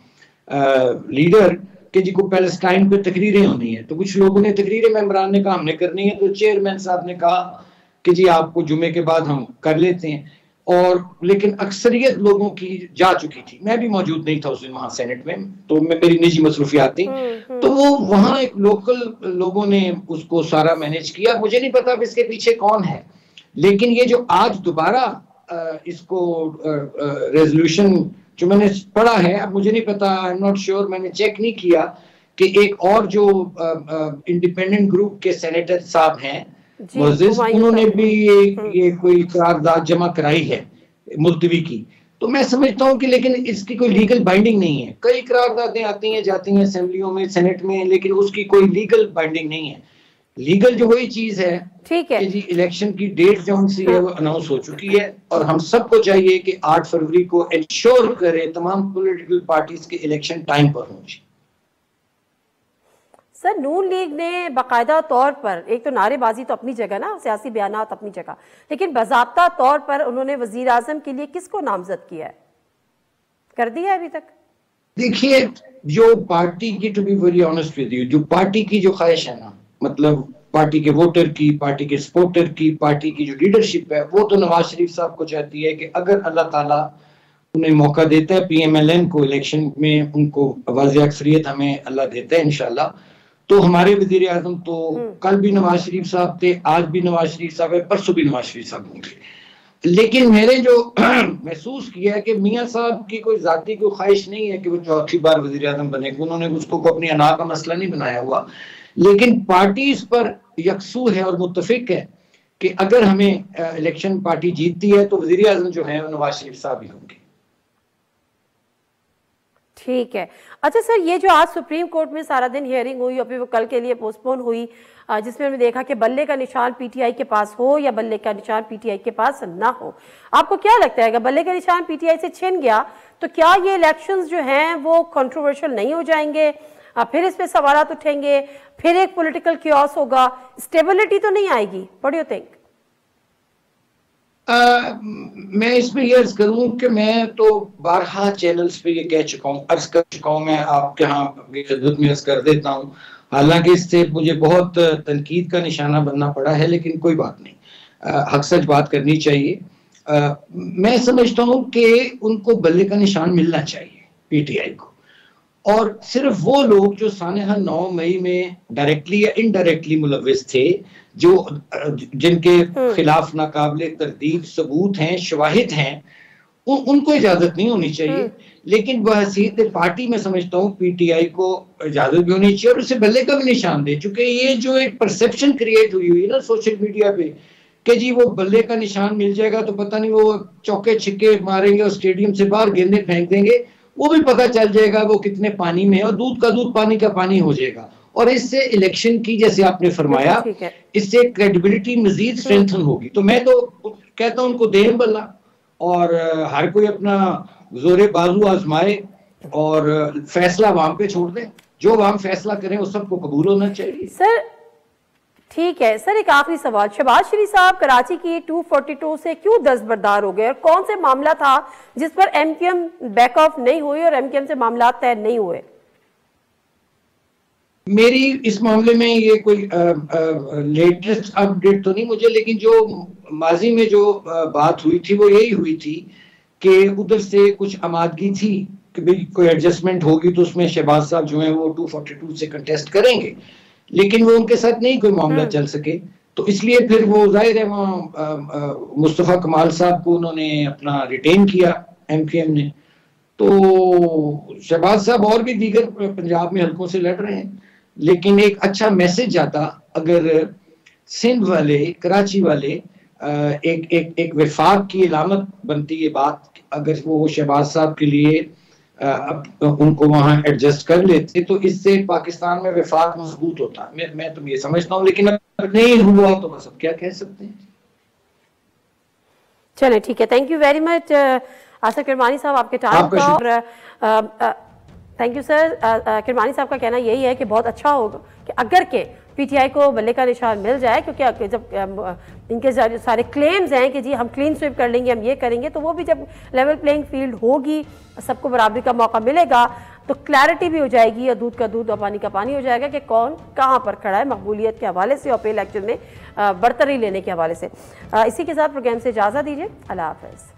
लीडर कि जी को पैलेस्टाइन पे तकरीरें होनी है, तो कुछ लोगों ने तकरीरें मेंबरान ने कहा हमने करनी है, तो चेयरमैन साहब ने कहा कि जी आपको जुमे के बाद हम कर लेते हैं। और लेकिन अक्सरियत लोगों की जा चुकी थी, मैं भी मौजूद नहीं था उस दिन वहां सेनेट में, तो मैं मेरी निजी मसरूफियात थी, तो वो वहां एक लोकल लोगों ने उसको सारा मैनेज किया। मुझे नहीं पता अब इसके पीछे कौन है, लेकिन ये जो आज दोबारा इसको रेजोल्यूशन जो मैंने पढ़ा है, अब मुझे नहीं पता, आई एम नॉट श्योर, मैंने चेक नहीं किया कि एक और जो इंडिपेंडेंट ग्रुप के सेनेटर साहब हैं मोज़ेस, उन्होंने भी ये कोई करारदाद जमा कराई है मुलतवी की। तो मैं समझता हूँ कि लेकिन इसकी कोई लीगल बाइंडिंग नहीं है। कई करारदादें आती हैं जाती हैं असेंबलियों में, सेनेट में, लेकिन उसकी कोई लीगल बाइंडिंग नहीं है। लीगल जो वही चीज है, ठीक है कि जी इलेक्शन की डेट जो सी है वो अनाउंस हो चुकी है और हम सबको चाहिए कि 8 फरवरी को इंश्योर करें तमाम पॉलिटिकल पार्टीज के इलेक्शन टाइम पर हों। सर, नून लीग ने बाकायदा तौर पर, एक तो नारेबाजी तो अपनी जगह ना, सियासी बयानात अपनी जगह, लेकिन बाज़ाब्ता तौर पर उन्होंने वजीर आजम के लिए किसको नामजद किया है, कर दिया है अभी तक? देखिए, जो पार्टी की, to be very honest with you, जो पार्टी की जो ख्वाहिश है ना, मतलब पार्टी के वोटर की, पार्टी के सपोर्टर की, पार्टी की जो लीडरशिप है, वो तो नवाज शरीफ साहब को चाहती है कि अगर अल्लाह ताला उन्हें मौका देता है PMLN को इलेक्शन में, उनको वाज़ेह अक्सरियत हमें अल्लाह देता है इंशाल्लाह, तो हमारे वजीर आजम तो कल भी नवाज शरीफ साहब थे, आज भी नवाज शरीफ साहब है, परसों भी नवाज शरीफ साहब होंगे। लेकिन मैंने जो महसूस किया है कि मियाँ साहब की कोई जाती कोई ख्वाहिश नहीं है कि वो चौथी बार वजीर आजम बने, उन्होंने उसको अपनी अना का मसला नहीं बनाया हुआ, लेकिन पार्टी इस पर यकसू है और मुत्तफिक है कि अगर हमें इलेक्शन पार्टी जीतती है तो वजीर आजम जो है नवाज शरीफ साहब ही होंगे। ठीक है। अच्छा सर, ये जो आज सुप्रीम कोर्ट में सारा दिन हियरिंग हुई और फिर वो कल के लिए पोस्टपोन हुई, जिसमें हमने देखा कि बल्ले का निशान PTI के पास हो या बल्ले का निशान PTI के पास ना हो, आपको क्या लगता है अगर बल्ले का निशान PTI से छिन गया तो क्या ये इलेक्शंस जो हैं वो कंट्रोवर्शियल नहीं हो जाएंगे? फिर इस पे सवालात उठेंगे, फिर एक पॉलिटिकल क्योस होगा, स्टेबिलिटी तो नहीं आएगी? What do you think? मैं इसमें ये अर्ज करूं कि मैं तो बारहा चैनल्स पे ये कह चुका हूं, अर्ज कर चुका हूं, मैं आपके यहाँ खिदमत में अर्ज कर देता हूं, हालांकि इससे मुझे बहुत तनकीद का निशाना बनना पड़ा है, लेकिन कोई बात नहीं, हक सच बात करनी चाहिए। मैं समझता हूं कि उनको बल्ले का निशान मिलना चाहिए पीटीआई को, और सिर्फ वो लोग जो सानहा 9 मई में डायरेक्टली या इनडायरेक्टली मुलव्विस थे, जो जिनके खिलाफ नाकाबिले तरदीद सबूत हैं, शवाहिद हैं, उनको इजाजत नहीं होनी चाहिए। लेकिन बहसीत पार्टी में समझता हूँ पीटीआई को इजाजत भी होनी चाहिए और उसे बल्ले का भी निशान दे, चूंकि ये जो एक परसेप्शन क्रिएट हुई ना सोशल मीडिया पे कि जी वो बल्ले का निशान मिल जाएगा तो पता नहीं वो चौके छिक्के मारेंगे और स्टेडियम से बाहर गेंदें फेंक देंगे, वो भी पता चल जाएगा वो कितने पानी में है और दूध का दूध पानी का पानी हो जाएगा। और इससे इलेक्शन की, जैसे आपने फरमाया, इससे क्रेडिबिलिटी मजीद स्ट्रेंथन होगी। तो मैं तो कहता हूं उनको दें बल्ला और हर कोई अपना जोरे बाजू आजमाए और फैसला अवाम पे छोड़ दे, जो अवाम फैसला करें वो सबको कबूल होना चाहिए। सर ठीक है सर, एक आखिरी सवाल, शहबाज शरीफ साहब कराची की 242 से क्यों दस्तबरदार हो गए और कौन से मामला था जिस पर एमक्यूएम बैक ऑफ नहीं हुई और एमक्यूएम से मामला तय नहीं हुए? मेरी इस मामले में ये कोई लेटेस्ट अपडेट तो नहीं मुझे, लेकिन जो माजी में जो बात हुई थी वो यही हुई थी कि उधर से कुछ आमादगी थी कि भाई कोई एडजस्टमेंट होगी तो उसमें शहबाज साहब जो है वो 242 से कंटेस्ट करेंगे, लेकिन वो उनके साथ नहीं कोई मामला चल सके, तो इसलिए फिर वो जाहिर है वहाँ मुस्तफ़ा कमाल साहब को उन्होंने अपना रिटेन किया एमक्यूएम ने। तो शहबाज साहब और भी दीगर पंजाब में हल्कों से लड़ रहे हैं, लेकिन एक अच्छा मैसेज आता अगर सिंध वाले, कराची वाले एक विफाक की इलामत बनती ये बात, अगर वो शहबाज साहब के लिए उनको वहां एडजस्ट कर लेते तो इससे पाकिस्तान में विफाक मजबूत होता। मैं तो ये समझता हूँ, लेकिन अगर नहीं हुआ तो बस अब क्या कह सकते हैं। चले ठीक है, thank you very much Asif Kirmani साहब आपके टाइम का, और थैंक यू सर। किरमानी साहब का कहना यही है कि बहुत अच्छा होगा कि अगर के पीटीआई को बल्ले का निशान मिल जाए, क्योंकि जब इनके सारे क्लेम्स हैं कि जी हम क्लीन स्वीप कर लेंगे, हम ये करेंगे, तो वो भी जब लेवल प्लेइंग फील्ड होगी, सबको बराबरी का मौका मिलेगा, तो क्लैरिटी भी हो जाएगी और दूध का दूध और पानी का पानी हो जाएगा कि कौन कहाँ पर खड़ा है मकबूलियत के हवाले से और पे इलेक्शन में बरतरी लेने के हवाले से। इसी के साथ प्रोग्राम से इजाज़त दीजिए, अल्लाह हाफ़िज़।